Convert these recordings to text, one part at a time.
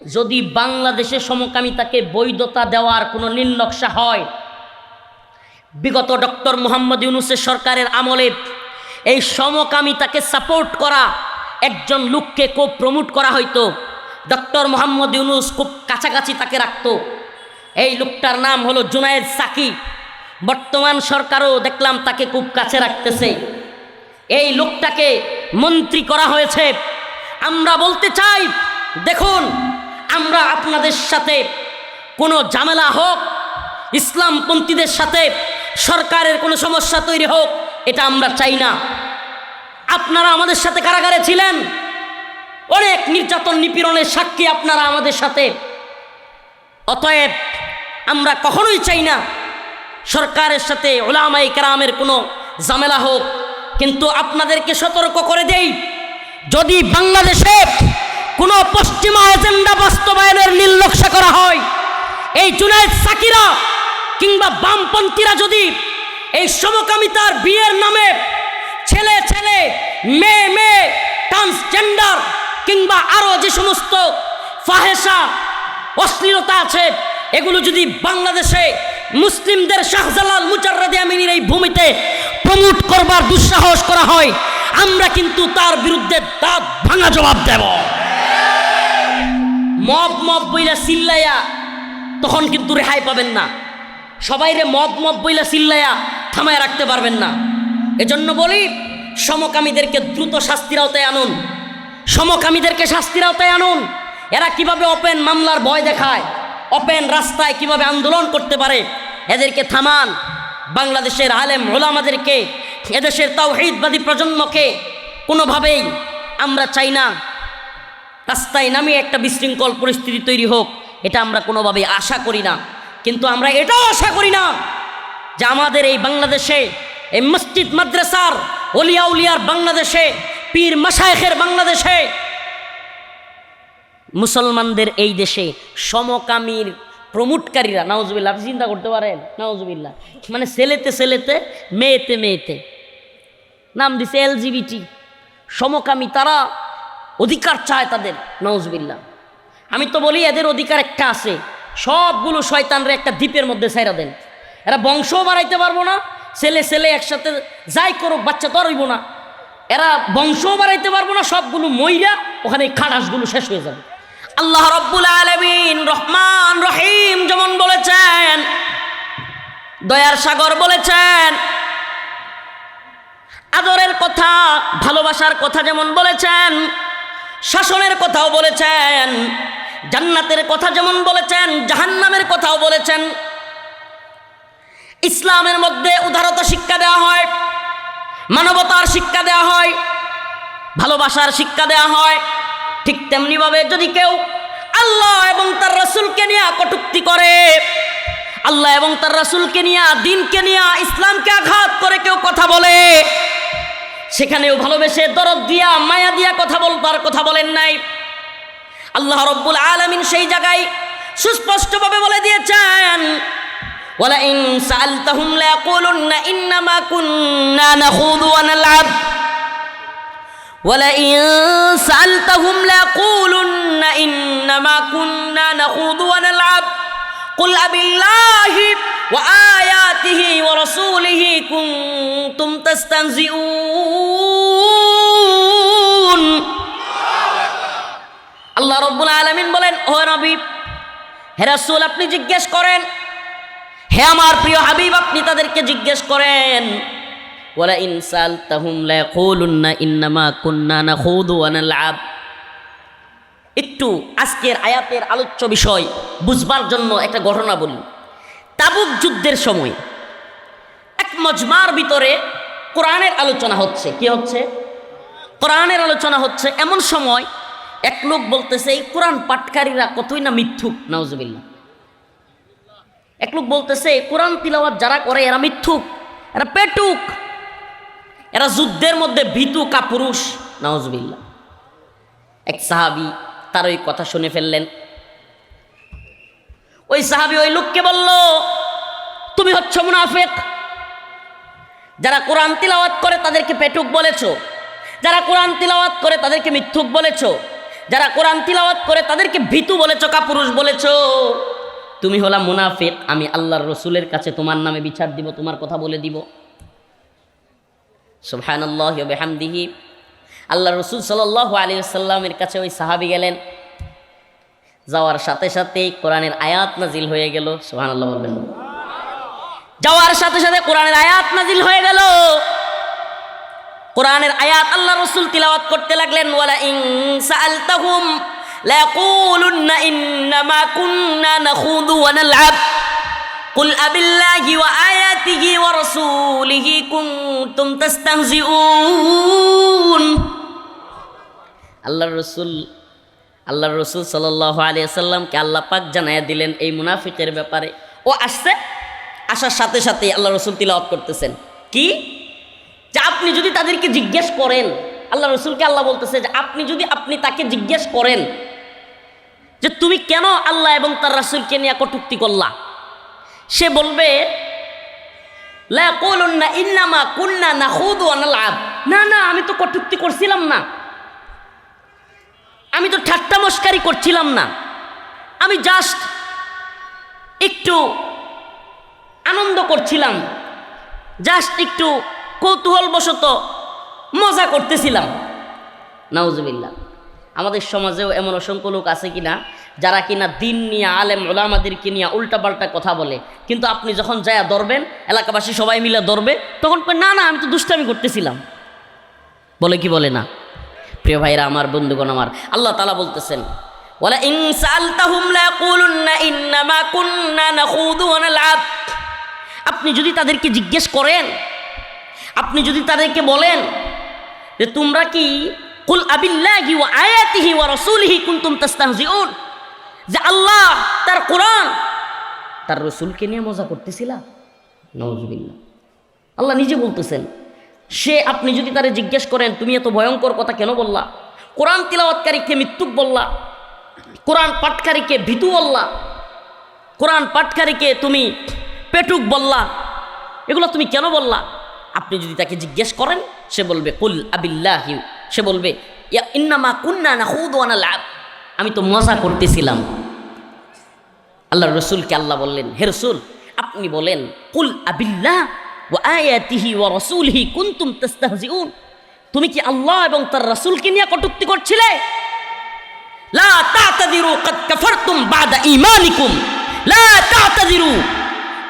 যদি বাংলাদেশে সমকামিতাকে বৈধতা দেওয়ার কোনো নীলনকশা হয়, বিগত ডক্টর মোহাম্মদ ইউনূসের সরকারের আমলে এই সমকামিতাকে সাপোর্ট করা একজন লোককে খুব প্রমোট করা হইতো। ডক্টর মোহাম্মদ ইউনূস খুব কাছাকাছি তাকে রাখত। এই লোকটার নাম হলো জুনায়েদ সাকি। বর্তমান সরকারও দেখলাম তাকে খুব কাছে রাখতেছে। এই লোকটাকে মন্ত্রী করা হয়েছে। আমরা বলতে চাই, দেখুন, আমরা আপনাদের সাথে কোনো ঝামেলা হোক, ইসলামপন্থীদের সাথে সরকারের কোনো সমস্যা তৈরি হোক, এটা আমরা চাই না। আপনারা আমাদের সাথে কারাগারে ছিলেন, অনেক নির্যাতন নিপীড়নের সাক্ষী আপনারা আমাদের সাথে। অতএব আমরা কখনোই চাই না সরকারের সাথে উলামায়ে কেরামের কোনো ঝামেলা হোক। কিন্তু আপনাদেরকে সতর্ক করে দেই, যদি বাংলাদেশে কোনো পশ্চিমা এজেন্ডা বাস্তবায়নের নীলনকশা করা হয়, এই জুনায়েদ সাকিরা কিংবা বামপন্থীরা যদি এই সমকামিতার বিয়ের নামে ছেলে ছেলে, মেয়ে মেয়ে, ট্রান্সজেন্ডার কিংবা আরও যে সমস্ত ফাহেসা অশ্লীলতা আছে, এগুলো যদি বাংলাদেশে মুসলিমদের শাহজালাল মুজাররদে আমিনীর এই ভূমিতে প্রমোট করবার দুঃসাহস করা হয়, আমরা কিন্তু তার বিরুদ্ধে দাঁত ভাঙা জবাব দেব। মব মব বইলা চিল্লাইয়া তখন কিন্তু রেহাই পাবেন না। সবাইরে মব মব বইলা চিল্লাইয়া থামায় রাখতে পারবেন না। এজন্য বলি, সমকামীদেরকে দ্রুত শাস্তির আওতায় আনুন, সমকামীদেরকে শাস্তির আওতায় আনুন। এরা কিভাবে ওপেন মামলার ভয় দেখায়, ওপেন রাস্তায় কিভাবে আন্দোলন করতে পারে, এদেরকে থামান। বাংলাদেশের আলেম ওলামাদেরকে, এদেশের তাওহীদবাদী প্রজন্মকে কোনোভাবেই আমরা চাই না রাস্তায় নামিয়ে একটা বিশৃঙ্খল পরিস্থিতি তৈরি হোক, এটা আমরা কোনোভাবেই আশা করি না। কিন্তু আমরা এটাও আশা করি না যে আমাদের এই বাংলাদেশে, এই মসজিদ মাদ্রাসার ওলিয়া উলিয়ার বাংলাদেশে, পীর মাশায়েখের বাংলাদেশে, মুসলমানদের এই দেশে সমকামীর প্রমোটকারীরা, নাউজুবিল্লাহ, আপনি চিন্তা করতে পারেন, নাউজুবিল্লাহ, মানে ছেলেতে ছেলেতে, মেয়েতে মেয়েতে, নাম দিছে LGBT, সমকামী, তারা অধিকার চায় তাদের, নাউজুবিল্লাহ। আমি তো বলি এদের অধিকার একটা আছে, সবগুলো শয়তানরে একটা দ্বীপের মধ্যে ছাইরা দেন। এরা বংশও বাড়াইতে পারবো না, ছেলে ছেলে একসাথে যাই করুক, বাচ্চা তো আর হইব না। এরা বংশও বাড়াইতে পারবো না, সবগুলো মইরা ওখানে খাটাসগুলো শেষ হয়ে যাবে। আল্লাহ রাব্বুল আলামিন রহমান রহিম যেমন বলেছেন, দয়ার সাগর বলেছেন, আদরের কথা, ভালোবাসার কথা যেমন বলেছেন, শাসনের কথাও বলেছেন, জান্নাতের কথা যেমন বলেছেন, জাহান্নামের কথাও বলেছেন। ইসলামের মধ্যে উদারতা শিক্ষা দেওয়া হয়, মানবতার শিক্ষা দেওয়া হয়, ভালোবাসার শিক্ষা দেওয়া হয়। ঠিক তেমনিভাবে যদি কেউ আল্লাহ এবং তার রাসূলকে নিয়ে কটূক্তি করে, আল্লাহ এবং তার রাসূলকে নিয়ে, দ্বীনকে নিয়ে, ইসলামকে আঘাত করে কেউ কথা বলে, সেখানেও ভালোবেসে দরদ দিয়া মায়া দিয়া কথা বলেন নাই। আল্লাহ রাব্বুল আলামিন সেই জায়গায় সুস্পষ্টভাবে বলে দিয়েছেন, ওয়ালা ইন সাআলতাহুম লা ইয়াকুলুন্না ইন্নামা কুন্না নাখুযু ওয়া নালআব ওয়ালা ইন সাআলতাহুম লা ইয়াকুলুন্না ইন্নামা কুন্না নাখুযু ওয়া নালআব কুল আবিল্লাহি ওয়া আয়াতিহি ওয়া রাসূলিহি কুনতুম তাস্তাহজিউন। আল্লাহ রাব্বুল আলামিন বলেন, ও নবী, হে রাসূল, আপনি জিজ্ঞেস করেন, হে আমার প্রিয় হাবিব, আপনি তাদেরকে জিজ্ঞেস করেন, ওয়ালা ইন সাআলতাহুম লা ইয়াকুলুন্না ইন্নামা কুন্না নাখুযু ওয়া নালআব। একটু আজকের আয়াতের আলোচ্য বিষয় বুঝবার জন্য একটা ঘটনা বলি। তাবুক যুদ্ধের সময় এক মজমার ভিতরে কোরআনের আলোচনা হচ্ছে। কি হচ্ছে? কোরআনের আলোচনা হচ্ছে। এমন সময় এক লোক বলতেছে, এই কোরআন পাঠকারীরা কতই না মিথ্যুক, নাউজুবিল্লাহ। এক লোক বলতেছে, কোরআন তিলাওয়াত যারা করে এরা মিথ্যুক, এরা পেটুক, এরা যুদ্ধের মধ্যে ভীতু কাপুরুষ, নাউজুবিল্লাহ। এক সাহাবী তার ওই কথা শুনে ফেললেন। ওই সাহাবী ওই লোককে বলল, তুমি হচ্ছ মুনাফিক। যারা কোরআন তিলাওয়াত করে তাদেরকে পেটুক বলেছো, যারা কোরআন তিলাওয়াত করে তাদেরকে মিথ্যুক বলেছো, যারা কোরআন তিলাওয়াত করে তাদেরকে ভীতু বলেছো, কাপুরুষ বলেছো, তুমি হলা মুনাফিক। আমি আল্লাহর রসুলের কাছে তোমার নামে বিচার দিব, তোমার কথা বলে দিব। সুবহানাল্লাহি ওয়া বিহামদিহি। আল্লাহ রসুল সাল্লাল্লাহু আলাইহি ওয়াসাল্লামের কাছে ওই সাহাবী গেলেন, যাওয়ার সাথে সাথেই কোরআনের আয়াত নাজিল হয়ে গেল। সুবহানাল্লাহ বলবেন। যাওয়ার সাথে সাথে কোরআনের আয়াত নাজিল হয়ে গেল। কোরআনের আয়াত আল্লাহ রসুল তিলাওয়াত করতে লাগলেন। ওয়ালা ইন সাআলতাহুম লায়াকুলুন্না ইন্নামা কুন্না নাখুদু ওয়া নালআব কুল আবিল্লাহি ওয়া আয়াতিহি ওয়া রাসূলিহি কুনতুম তাস্তাহজিউন। আল্লাহর রসুল সাল্লাল্লাহু আলাইহি ওয়াসাল্লামকে আল্লাহ পাক জানায়া দিলেন এই মুনাফিকের ব্যাপারে। ও আসছে, আসার সাথে সাথে আল্লাহ রসুল তিলাওয়াত করতেছেন কি, যে আপনি যদি তাদেরকে জিজ্ঞেস করেন, আল্লাহ রসুলকে আল্লাহ বলতেছে যে আপনি তাকে জিজ্ঞেস করেন যে তুমি কেন আল্লাহ এবং তার রাসূলকে নিয়ে কটূক্তি করলা, সে বলবে লা ইয়াকুলুন্না ইন্নামা কুন্না নাখুদু ওয়া নালআব। না না, আমি তো কটূক্তি করছিলাম না, আমি তো ঠাট্টা মশকারি করছিলাম না, আমি জাস্ট একটু আনন্দ করছিলাম, জাস্ট একটু কৌতূহলবশত মজা করতেছিলাম। নাউজুবিল্লাহ। আমাদের সমাজেও এমন অসংখ্য লোক আছে কিনা যারা কিনা দিন নিয়ে, আলেম ওলামাদেরকে নিয়ে উল্টাপাল্টা কথা বলে, কিন্তু আপনি যখন যায়া ধরবেন, এলাকাবাসী সবাই মিলে ধরবে, তখন না না আমি তো দুষ্টামি করতেছিলাম, বলে কি বলে না? প্রিয় ভাইরা আমার, বন্ধুগণ আমার, আল্লাহ তাআলা বলতেছেন ওয়ালা ইন সাআলতাহুম লায়াকুলুন্না ইন্নামা কুন্না নাখুদু ওয়া নালআব। আপনি যদি তাদেরকে জিজ্ঞেস করেন, আপনি যদি তাদেরকে বলেন যে তোমরা কি কুল আবিল্লাহি ওয়া আয়াতিহি ওয়া রাসূলিহি কুনতুম তাস্তাহজিউন, যে আল্লাহ, তার কোরআন, তার রাসূলকে নিয়ে মজা করতেছিলা। নাউজুবিল্লাহ। আল্লাহ নিজে বলতেছেন, আপনি যদি তারে জিজ্ঞেস করেন তুমি এত ভয়ঙ্কর কথা কেন বললা, কোরআন তিলাওয়াতকারীকে মৃত্যুক বললা, কোরআন পাঠকারীকে ভীতু বললা, কোরআন পাঠকারীকে তুমি পেটুক বললা, এগুলো তুমি কেন বললা? আপনি যদি তাকে জিজ্ঞেস করেন, সে বলবে কুল আবিল্লাহি, সে বলবে ইন্নামা কুন্না নাখুদু ওয়া নালআব, আমি তো মজা করতেছিলাম। আল্লাহর রসুলকে আল্লাহ বললেন, হে রসুল আপনি বলেন কুল আবিল্লাহ ওয়া আয়াতিহি ওয়া রাসূলিহি কুনতুম তাস্তাহজিউন, তুমি কি আল্লাহ এবং তার রাসূলকে নিয়ে কটূক্তি করছিলে? লা তা'তাযিরু ক্বাদ কাফারতুম বা'দা ঈমানিকুম, লা তা'তাযিরু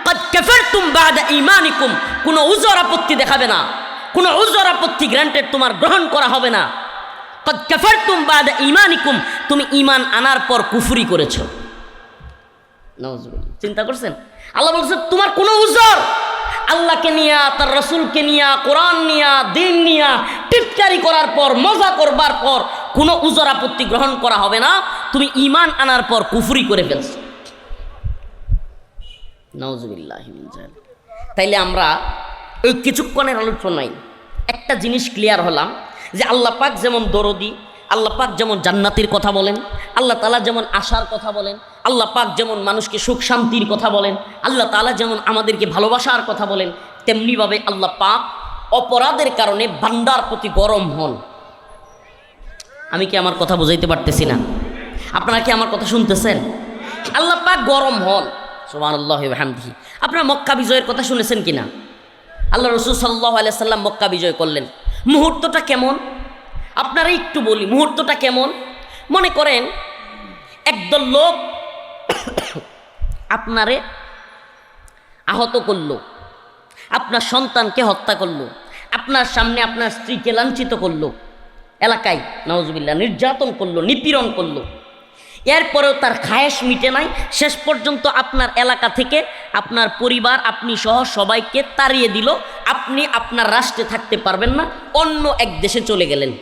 ক্বাদ কাফারতুম বা'দা ঈমানিকুম। কোনো উযর আপত্তি দেখাবে না, কোনো উযর আপত্তি গ্রান্টেড তোমার গ্রহণ করা হবে না। ক্বাদ কাফারতুম বা'দা ঈমানিকুম, তুমি ঈমান আনার পর কুফরি করেছো। নাউজুবিল্লাহ। চিন্তা করছেন? আল্লাহ বলছে তোমার কোনো উযর, আল্লাহকে নিয়া, তার রাসূলকে নিয়া, কোরআন নিয়া, দিন নিয়া টিটকারি করার পর, মজা করবার পর কোনো উযর আপত্তি গ্রহণ করা হবে না, তুমি ঈমান আনার পর কুফরি করে ফেলছো। নাউজুবিল্লাহি মিন যালিক। তাইলে আমরা এই কিছুক্ষণের আলোচনায় একটা জিনিস ক্লিয়ার হলাম যে আল্লাহ পাক যেমন দরদি, আল্লাহ পাক যেমন জান্নাতের কথা বলেন, আল্লাহ তাআলা যেমন আশার কথা বলেন, আল্লাহ পাক যেমন মানুষকে সুখ শান্তির কথা বলেন, আল্লাহ তাআলা যেমন আমাদেরকে ভালোবাসার কথা বলেন, তেমনিভাবে আল্লাহ পাক অপরাধের কারণে বান্দার প্রতি গরম হন। আমি কি আমার কথা বুঝাইতে পারতেছি না? আপনারা কি আমার কথা শুনতেছেন? আল্লাহ পাক গরম হন। সুবহানাল্লাহি ওয়া বিহামদিহি। আপনারা মক্কা বিজয়ের কথা শুনেছেন কিনা? আল্লাহ রাসূল সাল্লাল্লাহু আলাইহি সাল্লাম মক্কা বিজয় করলেন। মুহূর্তটা কেমন আপনারা একটু বলি, মুহূর্তটা কেমন? মনে করেন একদল লোক আপনারে আহত করলো, আপনার সন্তানকে হত্যা করলো, আপনার সামনে আপনার স্ত্রীকে লাঞ্ছিত করলো, এলাকায় নাউজুবিল্লাহ নির্যাতন করলো, নিপীড়ন করলো, এরপরেও তার খায়েশ মিটে নাই, শেষ পর্যন্ত আপনার এলাকা থেকে আপনার পরিবার, আপনি সহ সবাইকে তাড়িয়ে দিল, আপনি আপনার রাষ্ট্রে থাকতে পারবেন না, অন্য এক দেশে চলে গেলেন।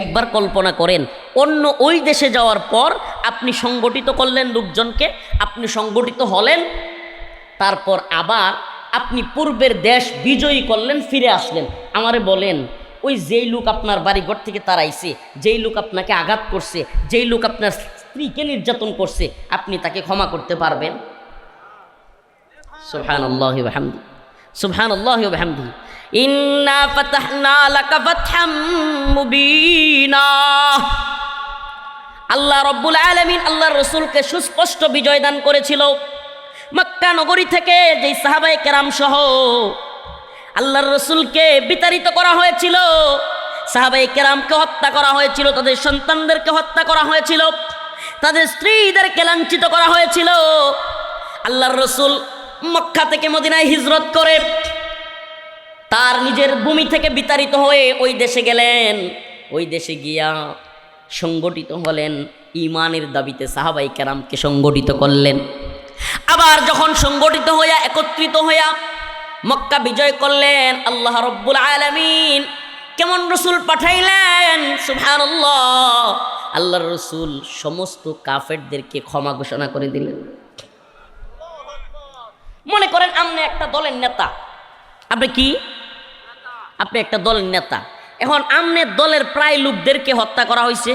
একবার কল্পনা করেন, অন্য ওই দেশে যাওয়ার পর আপনি সংগঠিত করলেন লোকজনকে, আপনি সংগঠিত হলেন, তারপর আবার আপনি পূর্বের দেশ বিজয়ী করলেন, ফিরে আসলেন। আমারে বলেন, ওই যেই লোক আপনার বাড়িঘর থেকে তাড়াইছে, যেই লোক আপনাকে আঘাত করছে, যেই লোক আপনার স্ত্রীকে নির্যাতন করছে, আপনি তাকে ক্ষমা করতে পারবেন? সুবহানাল্লাহি ওয়া বিহামদিহি, সুবহানাল্লাহি ওয়া বিহামদিহি। ইন্না ফাতাহনা লাকা ফাতহাম মুবিনা। আল্লাহ রব্বুল আলামিন আল্লাহর রাসূলকে সুস্পষ্ট বিজয় দান করেছিল। মক্কা নগরী থেকে যেই সাহাবায়ে কেরাম সহ আল্লাহর রাসূলকে বিতাড়িত করা হয়েছিল, সাহাবায়ে কেরামকে হত্যা করা হয়েছিল, তাদের সন্তানদেরকে হত্যা করা হয়েছিল, তাদের স্ত্রীদেরকে লাঞ্ছিত করা হয়েছিল। আল্লাহর রাসূল মক্কা থেকে মদিনায় হিজরত করে তার নিজের ভূমি থেকে বিতাড়িত হয়ে ওই দেশে গেলেন। ওই দেশে গিয়া সংগঠিত হলেন, ঈমানের দাবিতে সাহাবায়ে কেরামকে সংগঠিত করলেন। আবার যখন সংগঠিত হইয়া একত্রিত হইয়া মক্কা বিজয় করলেন, আল্লাহ রব্বুল আলামিন কেমন রসুল পাঠাইলেন, সুবহানাল্লাহ। আল্লাহর রসুল সমস্ত কাফেরদেরকে ক্ষমা ঘোষণা করে দিলেন। মনে করেন আপনি একটা দলের নেতা, আপনি কি, আপনি একটা দলের নেতা। এখন আমনের দলের প্রায় লোকদেরকে হত্যা করা হয়েছে,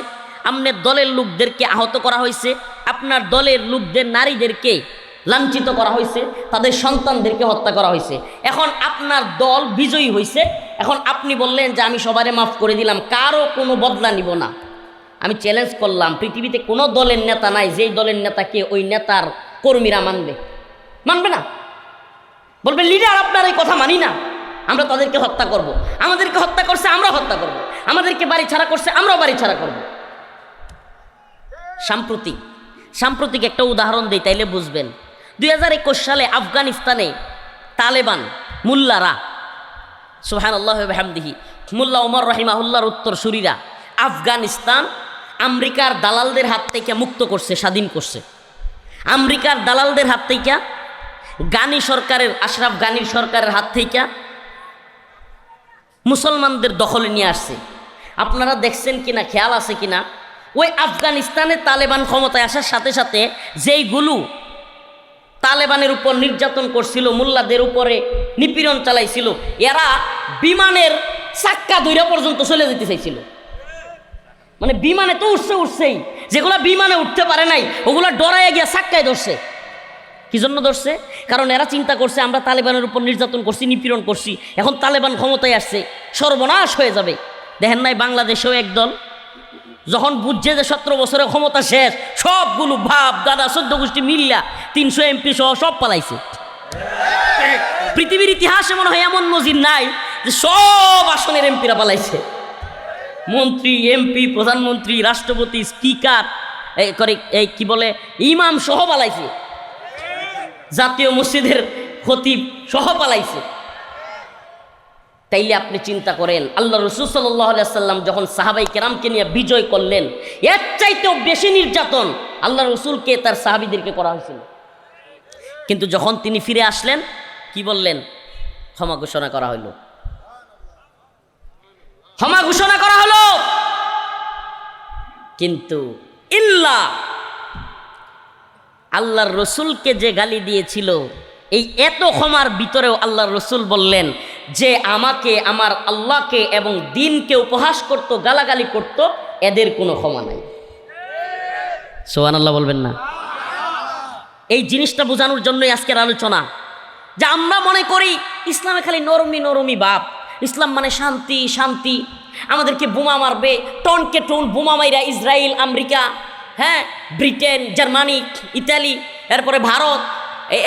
আমনের দলের লোকদেরকে আহত করা হয়েছে, আপনার দলের লোকদের নারীদেরকে লাঞ্ছিত করা হয়েছে, তাদের সন্তানদেরকে হত্যা করা হয়েছে। এখন আপনার দল বিজয়ী হয়েছে, এখন আপনি বললেন যে আমি সবারে মাফ করে দিলাম, কারো কোনো বদলা নিব না। আমি চ্যালেঞ্জ করলাম, পৃথিবীতে কোনো দলের নেতা নাই যেই দলের নেতাকে ওই নেতার কর্মীরা মানবে, মানবে না, বলবে লিডার আপনার এই কথা মানি না, আমরা তাদেরকে হত্যা করব। আমাদেরকে হত্যা করছে আমরা হত্যা করব, আমাদেরকে বাড়ি ছাড়া করছে আমরাও বাড়ি ছাড়া করব। সাম্প্রতিক একটা উদাহরণ দিই, তাইলে বুঝবেন। 2021 সালে আফগানিস্তানে তালেবান মুল্লারা, সুবহানাল্লাহ ওয়া বিহামদিহি, মুল্লা ওমর রাহিমাহুল্লাহর উত্তরসূরিরা আফগানিস্তান আমেরিকার দালালদের হাত থেকে মুক্ত করছে, স্বাধীন করছে। আমেরিকার দালালদের হাত থেকে, গানি সরকারের, আশরাফ গানির সরকারের হাত থেকে মুসলমানদের দখলে নিয়ে আসছে। আপনারা দেখছেন কিনা, খেয়াল আছে কিনা, ওই আফগানিস্তানে তালেবান ক্ষমতায় আসার সাথে সাথে যেইগুলো তালেবানের উপর নির্যাতন করছিল, মোল্লাদের উপরে নিপীড়ন চালাইছিল, এরা বিমানের চাক্কা ধইরা পর্যন্ত চলে যেতে চাইছিল। মানে বিমানে তো উঠছেই, যেগুলো বিমানে উঠতে পারে নাই ওগুলো ডরাইয়া গিয়া চাক্কায় ধরছে। কি জন্য ধরছে? কারণ এরা চিন্তা করছে আমরা তালেবানের উপর নির্যাতন করছি, নিপীড়ন করছি, এখন তালেবান ক্ষমতায় আসছে, সর্বনাশ হয়ে যাবে। দেখেন নাই বাংলাদেশেও একদল যখন বুঝছে যে 17 বছরের ক্ষমতা শেষ, সবগুলো বাপ দাদা 14 গোষ্ঠী মিল্লা 300 এমপি সহ সব পালাইছে। পৃথিবীর ইতিহাসে মনে হয় এমন নজির নাই যে সব আসনের এমপিরা পালাইছে। মন্ত্রী, এমপি, প্রধানমন্ত্রী, রাষ্ট্রপতি, স্পিকার, এই কি বলে ইমাম সহ পালাইছে, জাতীয় মসজিদের খতিব সহ পালাইছে। তাইলে আপনি চিন্তা করেন, আল্লাহ রাসূল সাল্লাল্লাহু আলাইহি ওয়াসাল্লাম যখন সাহাবায়ে কেরামকে নিয়ে বিজয় করলেন, এর চাইতেও বেশি নির্যাতন আল্লাহ রাসূলকে তার সাহাবীদেরকে করা হয়েছিল। কিন্তু যখন তিনি ফিরে আসলেন, কি বললেন? ক্ষমা ঘোষণা করা হলো, ক্ষমা ঘোষণা করা হলো। কিন্তু আল্লাহর রসুলকে যে গালি দিয়েছিল, এই এত ক্ষমার ভিতরেও আল্লাহর রসুল বললেন যে আমাকে, আমার আল্লাহকে এবং দিনকে উপহাস করত, গালাগালি করত, এদের কোনো ক্ষমা নাই। সুবহানাল্লাহ বলবেন না? এই জিনিসটা বোঝানোর জন্যই আজকের আলোচনা। যে আমরা মনে করি ইসলামে খালি নরমি বাপ, ইসলাম মানে শান্তি শান্তি, আমাদেরকে বোমা মারবে, টনকে টন বোমা মাইরা ইসরায়েল, আমেরিকা, হ্যাঁ, ব্রিটেন, জার্মানি, ইতালি, এরপরে ভারত,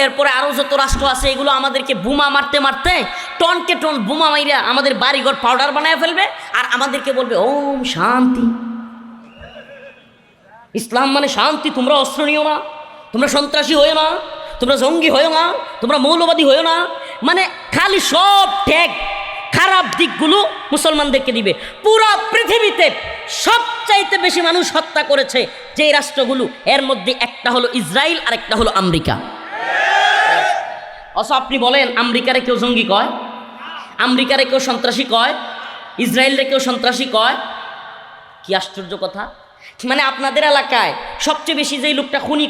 এরপরে আরও যত রাষ্ট্র আছে, এগুলো আমাদেরকে বোমা মারতে মারতে টনকে টন বোমা মাইরা আমাদের বাড়িঘর পাউডার বানায় ফেলবে, আর আমাদেরকে বলবে ওম শান্তি। ইসলাম মানে শান্তি, তোমরা অস্ত্র নিও না, তোমরা সন্ত্রাসী হয়েও না, তোমরা জঙ্গি হয়েও না, তোমরা মৌলবাদী হয়েও না। মানে খালি সব ঠেক খারাপ দিকগুলো মুসলমানদেরকে দিবে। পুরো পৃথিবীতে সবচাইতে বেশি মানুষ হত্যা করেছে যে রাষ্ট্রগুলো, এর মধ্যে একটা হলো ইসরায়েল আর একটা হলো আমেরিকা। অথচ আপনি বলেন আমেরিকারে কেউ জঙ্গি কয়, আমেরিকারে কেউ সন্ত্রাসী কয়, ইসরায়েলরে কেউ সন্ত্রাসী কয়? কি আশ্চর্য কথা! মানে আপনাদের এলাকায় সবচেয়ে বেশি যেই লোকটা খুন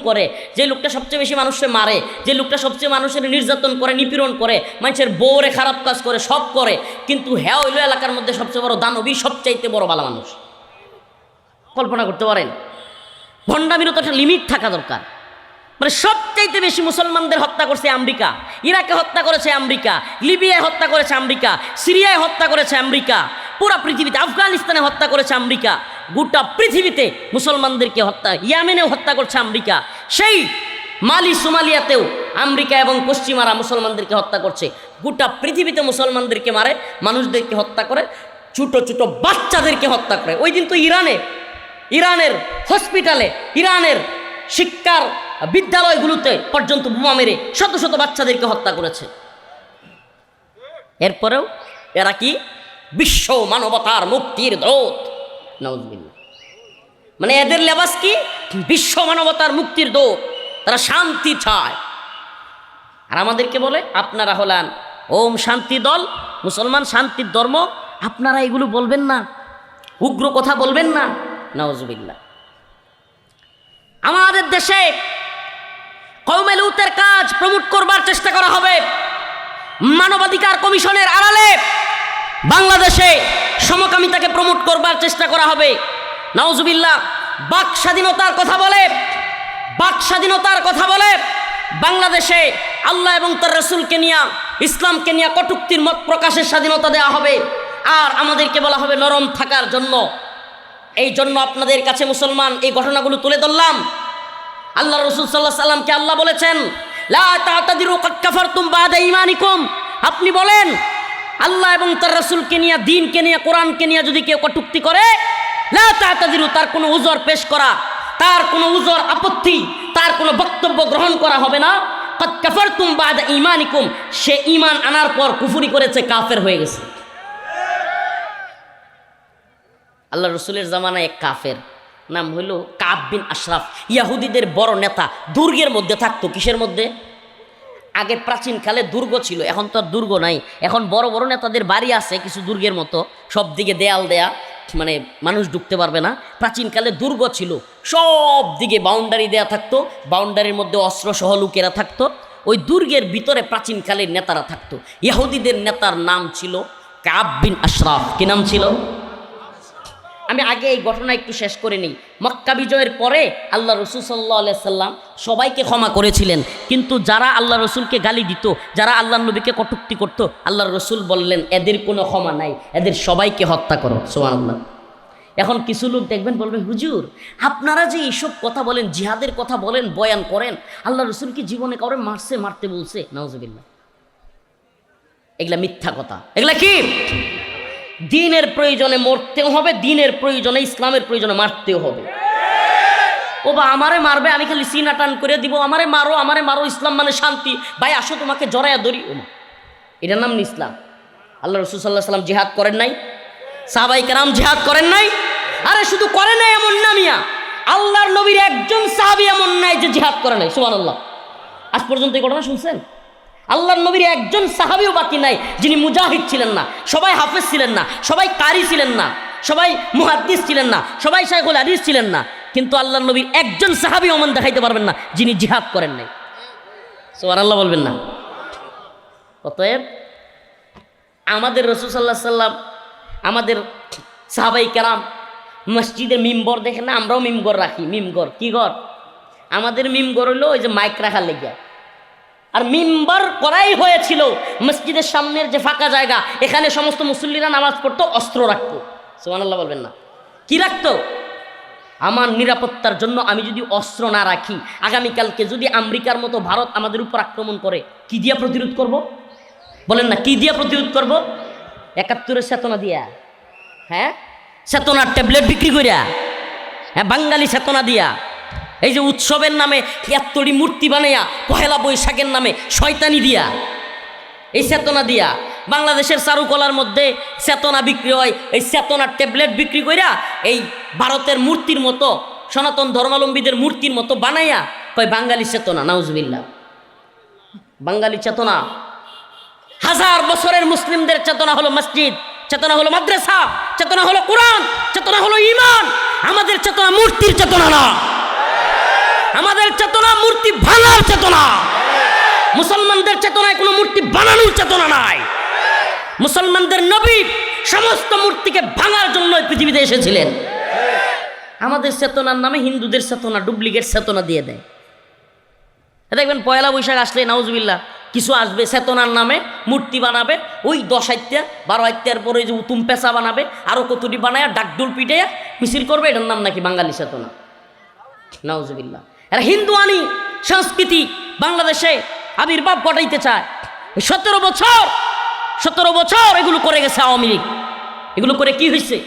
করে, যে লোকটা সবচেয়ে বেশি মানুষকে মারে, যে লোকটা সবচেয়ে মানুষের নির্যাতন করে, নিপীড়ন করে, মানুষের বউরে খারাপ কাজ করে, সব করে, কিন্তু হ্যাঁ হইল এলাকার মধ্যে সবচেয়ে বড় দানবী, সবচাইতে বড় ভালো মানুষ। কল্পনা করতে পারেন? ভণ্ডামিরও তো একটা লিমিট থাকা দরকার। মানে সবচাইতে বেশি মুসলমানদের হত্যা করছে আমেরিকা, ইরাকে হত্যা করেছে আমেরিকা, লিবিয়ায় হত্যা করেছে আমেরিকা, সিরিয়ায় হত্যা করেছে আমেরিকা, পুরা পৃথিবীতে, আফগানিস্তানে হত্যা করেছে আমেরিকা, গোটা পৃথিবীতে মুসলমানদেরকে হত্যা, ইয়েমেনেও হত্যা করছে আমেরিকা, সেই মালি সোমালিয়াতেও আমেরিকা এবং পশ্চিমারা মুসলমানদেরকে হত্যা করছে। গোটা পৃথিবীতে মুসলমানদেরকে মারে, মানুষদেরকে হত্যা করে, ছোট ছোট বাচ্চাদেরকে হত্যা করে। ওই দিন তো ইরানের হসপিটালে, ইরানের শিক্ষার বিদ্যালয়গুলোতে পর্যন্ত বোমা মেরে শত শত বাচ্চাদেরকে হত্যা করেছে। এরপরেও এরা কি বিশ্ব মানবতার মুক্তির দূত, নাউজুবিল্লাহ। মানে এদের লেবাস কি? বিশ্ব মানবতার মুক্তির দূত, তারা শান্তি চায়। আর আমাদেরকে বলে আপনারা হলেন ওম শান্তি দল, মুসলমান শান্তির ধর্ম, আপনারা এগুলো বলবেন না, উগ্র কথা বলবেন না, নাউজুবিল্লাহ। আমাদের দেশে কওমে লূতের কাজ প্রমোট করবার চেষ্টা করা হবে। মানবাধিকার কমিশনের আড়ালে বাংলাদেশে সমকামিতাকে প্রমোট করবার চেষ্টা করা হবে, নাউজুবিল্লাহ। বাক স্বাধীনতার কথা বলে বাংলাদেশে আল্লাহ এবং তার রাসূলকে নিয়ে, ইসলামকে নিয়ে কটূক্তির মত প্রকাশের স্বাধীনতা দেওয়া হবে। আর আমাদেরকে বলা হবে নরম থাকার জন্য। এই জন্য আপনাদের কাছে মুসলমান এই ঘটনাগুলো তুলে ধরলাম। আল্লাহ রাসূল সাল্লাল্লাহু আলাইহি ওয়াসাল্লামকে আল্লাহ বলেছেন লা তা'তাদিরু কাদ কাফারতুম বা'দা ঈমানিকুম। আপনি বলেন আল্লাহ এবং তার রাসূলকে নিয়ে, দ্বীনকে নিয়ে, কোরআনকে নিয়ে যদি কেউ কটূক্তি করে, লা তা'তাদিরু, তার কোনো উযর পেশ করা, তার কোনো উযর, আপত্তি, তার কোনো বক্তব্য গ্রহণ করা হবে না। কাদ কাফারতুম বা'দা ঈমানিকুম, সে ঈমান আনার পর কুফরি করেছে, কাফের হয়ে গেছে। আল্লাহ রসুলের জামানায় এক কাফের, নাম হইল কাব বিন আশরাফ, ইয়াহুদিদের বড় নেতা, দুর্গের মধ্যে থাকতো। কিসের মধ্যে? আগে প্রাচীনকালে দুর্গ ছিল, এখন তো আর দুর্গ নাই। এখন বড় বড় নেতাদের বাড়ি আছে কিছু দুর্গের মতো, সব দিকে দেয়াল দেয়া, মানে মানুষ ঢুকতে পারবে না। প্রাচীনকালে দুর্গ ছিল, সব দিকে বাউন্ডারি দেয়া থাকতো, বাউন্ডারির মধ্যে অস্ত্র সহ লোকেরা থাকতো। ওই দুর্গের ভিতরে প্রাচীনকালের নেতারা থাকতো। ইহুদিদের নেতার নাম ছিল কাব বিন আশরাফ। কি নাম ছিল? আমি আগে এই ঘটনা একটু শেষ করে নিই। মক্কা বিজয়ের পরে আল্লাহ রসুল সাল্লাল্লাহু আলাইহি সাল্লাম সবাইকে ক্ষমা করেছিলেন, কিন্তু যারা আল্লাহ রসুলকে গালি দিত, যারা আল্লাহ নবীকে কটূক্তি করত, আল্লাহ রসুল বললেন এদের কোনো ক্ষমা নাই, এদের সবাইকে হত্যা করো। সুবহানাল্লাহ। এখন কিছু লোক দেখবেন বলবে, হুজুর আপনারা যে এইসব কথা বলেন, জিহাদের কথা বলেন, বয়ান করেন, আল্লাহ রসুল কি জীবনে কাউরে মারতে বলছে? নাউজুবিল্লাহ। এগুলা মিথ্যা কথা। এগুলা কি? দ্বীনের প্রয়োজনে মরতেও হবে, দ্বীনের প্রয়োজনে, ইসলামের প্রয়োজনে মারতেও হবে। ও বা আমারে মারবে, আমি খালি সিনা টান করে দিব, আমারে মারো, ইসলাম মানে শান্তি, ভাই আসো তোমাকে জড়াইয়া ধরি, ওমা, এটার নাম ইসলাম। আল্লাহ রাসূল সাল্লাল্লাহু আলাইহি সাল্লাম জিহাদ করেন নাই? সাহাবায়ে কেরাম জিহাদ করেন নাই? আরে শুধু করে নাই এমন না মিয়া, আল্লাহর নবীর একজন সাহাবী এমন নাই যে জিহাদ করে নাই। সুবহানাল্লাহ। আজ পর্যন্ত এই ঘটনা শুনছেন? আল্লাহর নবীর একজন সাহাবীও বাকি নাই যিনি মুজাহিদ ছিলেন না। সবাই হাফেজ ছিলেন না, সবাই কারি ছিলেন না, সবাই মুহাদ্দিস ছিলেন না, সবাই শাইখুল হাদিস ছিলেন না, কিন্তু আল্লাহর নবীর একজন সাহাবী ওমান দেখাইতে পারবেন না যিনি জিহাদ করেন নাই। সুবহানাল্লাহ বলবেন না? অতএব আমাদের রাসূল সাল্লাল্লাহু আলাইহি সাল্লাম, আমাদের সাহাবায়ে কেরাম মসজিদের মিম্বর দেখেন না, আমরাও মিম্বর রাখি। মিম্বর কি ঘর? আমাদের মিম্বর হলো ওই যে মাইক রাখার লেগে। আর মিম্বর করাই হয়েছিল মসজিদের সামনের যে ফাঁকা জায়গা, এখানে সমস্ত মুসল্লিরা নামাজ পড়তো, অস্ত্র রাখতো। সুবহানাল্লাহ বলবেন না? কি রাখতো? আমার নিরাপত্তার জন্য আমি যদি অস্ত্র না রাখি, আগামীকালকে যদি আমেরিকার মতো ভারত আমাদের উপর আক্রমণ করে, কি দিয়া প্রতিরোধ করব? বলেন না, কি দিয়া প্রতিরোধ করব? ৭১-এর চেতনা দিয়া, হ্যাঁ, চেতনার ট্যাবলেট বিক্রি করিয়া, হ্যাঁ, বাঙালি চেতনা দিয়া, এই যে উৎসবের নামে এত্তরি মূর্তি বানাইয়া, পহেলা বৈশাখের নামে শয়তানি দিয়া, এই চেতনা দিয়া বাংলাদেশের চারুকলার মধ্যে চেতনা বিক্রি হয়। এই চেতনার ট্যাবলেট বিক্রি কইরা এই ভারতের মূর্তির মতো, সনাতন ধর্মাবলম্বীদের মূর্তির মতো বানাইয়া কয় বাঙালি চেতনা। নাউজুবিল্লাহ। বাঙালি চেতনা, হাজার বছরের মুসলিমদের চেতনা হলো মসজিদ, চেতনা হলো মাদ্রাসা, চেতনা হলো কোরআন, চেতনা হলো ঈমান। আমাদের চেতনা মূর্তির চেতনা না, আমাদের চেতনা মূর্তি ভাঙার চেতনা। মুসলমানদের চেতনায় কোনো মূর্তি বানানোর চেতনা নাই। মুসলমানদের নবী সমস্ত মূর্তিকে ভাঙার জন্য পৃথিবীতে এসেছিলেন। আমাদের চেতনার নামে হিন্দুদের চেতনা ডুপ্লিকেট চেতনা দিয়ে দেয়। দেখবেন পয়লা বৈশাখ আসলে নাউজুবিল্লাহ কিছু আসবে চেতনার নামে মূর্তি বানাবে, ওই 10 আইত্যা 12 আইত্যার পরে যে উতুম পেঁচা বানাবে, আরও কতটি বানায় ডাকডুল পিটাইয়া মিছিল করবে, এটার নাম নাকি বাঙালি চেতনা। নাউজুবিল্লাহ। এরা হিন্দুয়ানি সংস্কৃতি বাংলাদেশে আবির্ভাব ঘটাইতে চায়। 17 বছর এগুলো করে গেছে আওয়ামী লীগ। এগুলো করে কি হয়েছে?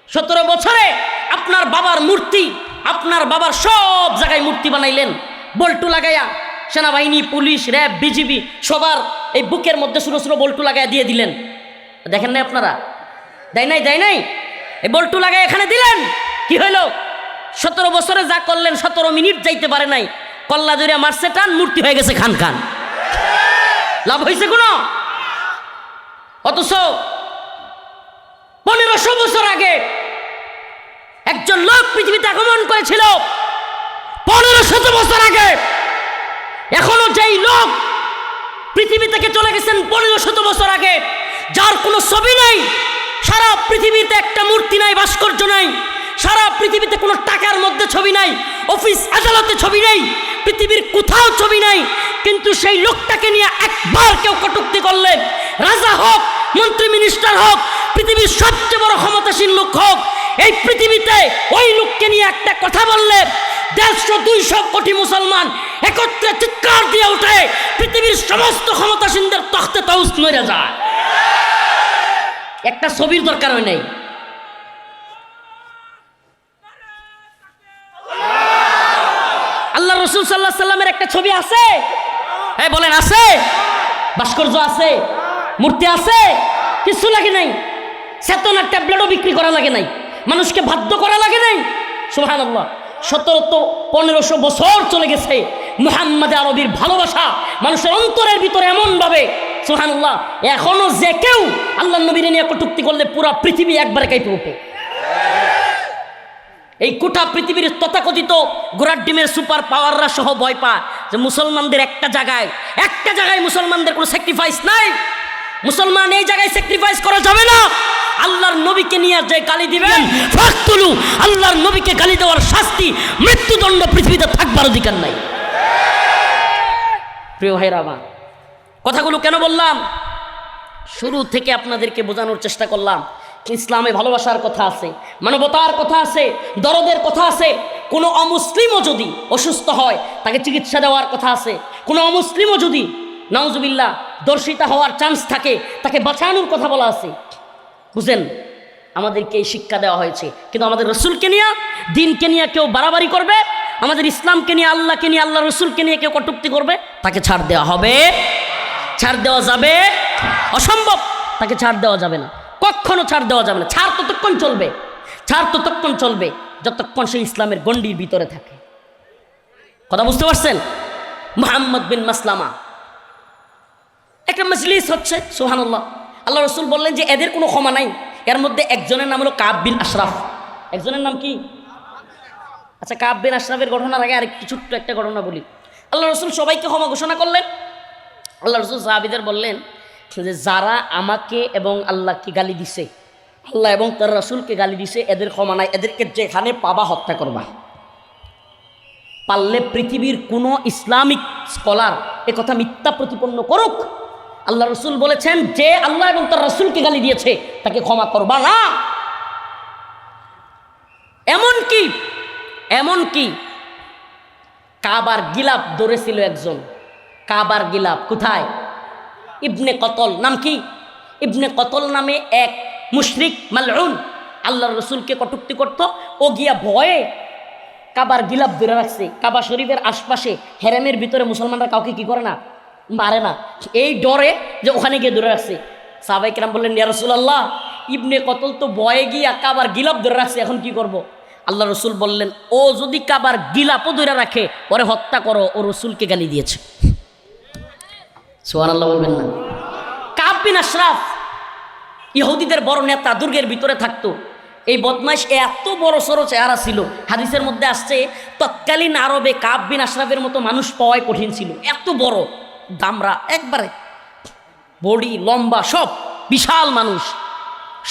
17 বছরে আপনার বাবার মূর্তি, আপনার বাবার সব জায়গায় মূর্তি বানাইলেন বল্টু লাগাইয়া। সেনাবাহিনী, পুলিশ, র্যাব, বিজিবি সবার এই বুকের মধ্যে ছোটো ছোটো বল্টু লাগাইয়া দিয়ে দিলেন। দেখেন নাই আপনারা? দেয় নাই? এই বল্টু লাগাই এখানে দিলেন, কি হইল? 17 বছরে যা করলেন 17 মিনিট যাইতে পারে নাই, কল্লা জড়িয়া মারছে টান, মূর্তি হয়ে গেছে খান খান। লাভ হয়েছে কোনো? অথচ 1500 বছর আগে একজন লোক পৃথিবীতে আগমন করেছিল। 1500 বছর আগে। এখনো যেই লোক পৃথিবী থেকে চলে গেছেন 1500 বছর আগে, যার কোনো ছবি নাই, সারা পৃথিবীতে একটা মূর্তি নাই, ভাস্কর্য নাই, সারা পৃথিবীতে কোনো টাকার মধ্যে ছবি নাই, অফিস আদালতে ছবি নাই, পৃথিবীর কোথাও ছবি নাই, কিন্তু সেই লোকটাকে নিয়ে একবার কেউ কটূক্তি করলে, রাজা হোক, মন্ত্রী মিনিস্টার হোক, পৃথিবীর সবচেয়ে বড় ক্ষমতাসীন লোক হোক, এই পৃথিবীতে ওই লোককে নিয়ে একটা কথা বললে 150-200 কোটি মুসলমান একত্রে চিৎকার দিয়ে উঠে পৃথিবীর সমস্ত ক্ষমতাসীনদের তখতে তাউস নড়ে যায়। একটা ছবির দরকার হয় নাই। আল্লাহ রাসূল সাল্লাল্লাহু আলাইহি সাল্লামের একটা ছবি আছে? হ্যাঁ বলেন, আছে? ভাস্কর্য আছে, মূর্তি আছে, কিছু লাগে নাই। চেতনার ট্যাবলেটও বিক্রি করা লাগে নাই, মানুষকে বাধ্য করা লাগে নাই। সুবহানাল্লাহ। 1500 বছর চলে গেছে, মুহাম্মদ আরবির ভালোবাসা মানুষের অন্তরের ভিতরে এমনভাবে, সুবহানাল্লাহ, এখনো যে কেউ আল্লাহ নবীর নিয়ে কটূক্তি করলে পুরো পৃথিবী একবারে কাঁপে ওঠে। এই গোটা পৃথিবীর তথাকথিত গোড়ার ডিমের সুপার পাওয়াররা সহ ভয় পায় যে মুসলমানদের একটা জায়গায় মুসলমানদের কোনো স্যাক্রিফাইস নাই, মুসলমান এই জায়গায় স্যাক্রিফাইস করা যাবে না। আল্লাহর নবীকে নিয়ে যে গালি দিবেন, ফাকতুলু, আল্লাহর নবীকে গালি দেওয়ার শাস্তি মৃত্যুদণ্ড পৃথিবীতে থাকবার অধিকার নাই। প্রিয় ভাইরা আমার, কথাগুলো কেন বললাম? শুরু থেকে আপনাদেরকে বোঝানোর চেষ্টা করলাম ইসলামে ভালোবাসার কথা আছে, মানবতার কথা আছে, দরদের কথা আছে। কোনো অমুসলিমও যদি অসুস্থ হয় তাকে চিকিৎসা দেওয়ার কথা আছে। কোনো অমুসলিমও যদি নাউজুবিল্লাহ দর্শিতা হওয়ার চান্স থাকে তাকে বাঁচানোর কথা বলা আছে। বুঝেন, আমাদেরকে এই শিক্ষা দেওয়া হয়েছে। কিন্তু আমাদের রসুলকে নিয়ে, দিনকে নিয়ে কেউ বাড়াবাড়ি করবে, আমাদের ইসলামকে নিয়ে, আল্লাহকে নিয়ে, আল্লাহ রসুলকে নিয়ে কেউ কটূক্তি করবে, তাকে ছাড় দেওয়া হবে? ছাড় দেওয়া যাবে? অসম্ভব। তাকে ছাড় দেওয়া যাবে না, কখনো ছাড় দেওয়া যাবে না। ছাড় ততক্ষণ চলবে যতক্ষণ সে ইসলামের গণ্ডির ভিতরে থাকে। কথা বুঝতে পারছেন? মুহাম্মদ বিন মাসলামা, একটা মজলিস হচ্ছে, সুবহানাল্লাহ। আল্লাহ রসুল বললেন যে এদের কোনো ক্ষমা নাই। এর মধ্যে একজনের নাম হলো কাব বিন আশরাফ। একজনের নাম কি? আচ্ছা, কাব বিন আশরাফের ঘটনার আগে আরেকটু ছোট্ট একটা ঘটনা বলি। আল্লাহ রসুল সবাইকে ক্ষমা ঘোষণা করলেন। আল্লাহ রসুল সাহাবীদের বললেন যে যারা আমাকে এবং আল্লাহকে গালি দিছে, আল্লাহ এবং তার রসুলকে গালি দিছে, এদের ক্ষমা নাই, এদেরকে যেখানে পাবা হত্যা করবা। পারলে পৃথিবীর কোনো ইসলামিক স্কলার এ কথা মিথ্যা প্রতিপন্ন করুক, আল্লাহ রসুল বলেছেন যে আল্লাহ এবং তার রসুলকে গালি দিয়েছে তাকে ক্ষমা করবা না। এমনকি কাবার গিলাফ ধরেছিল একজন। কাবার গিলাফ কোথায়? ইবনে কতল। নাম কি? ইবনে কতল নামে এক মুশরিক মালউন আল্লাহর রসুলকে কটূক্তি করত। ও গিয়া ভয়ে কাবার গিলাফ ধরে রাখছে। কাবা শরীফের আশপাশে হেরেমের ভিতরে মুসলমানরা কাউকে কি করে না, মারে না, এই ডরে যে ওখানে গিয়ে ধরে রাখছে। সাহাবায়ে কেরাম বললেন, ইয়া রাসূলুল্লাহ, ইবনে কতল তো ভয়ে গিয়া কাবার গিলাফ ধরে রাখছে, এখন কি করব? আল্লাহ রসুল বললেন, ও যদি কাবার গিলাফও ধরে রাখে ওরে হত্যা করো, ও রসুলকে গালি দিয়েছে। সুবহানাল্লাহ বলবেন না? কাব বিন আশরাফ ইহুদিদের বড় নেতা, দুর্গের ভিতরে থাকতো। এই বদমাইশ এত বড় সড়ো চেহারা ছিল, হাদিসের মধ্যে আসছে তৎকালীন আরবে কাব বিন আশরাফের মতো মানুষ পাওয়াই কঠিন ছিল। এত বড়, দামরা, একবারে বডি লম্বা, সব বিশাল মানুষ।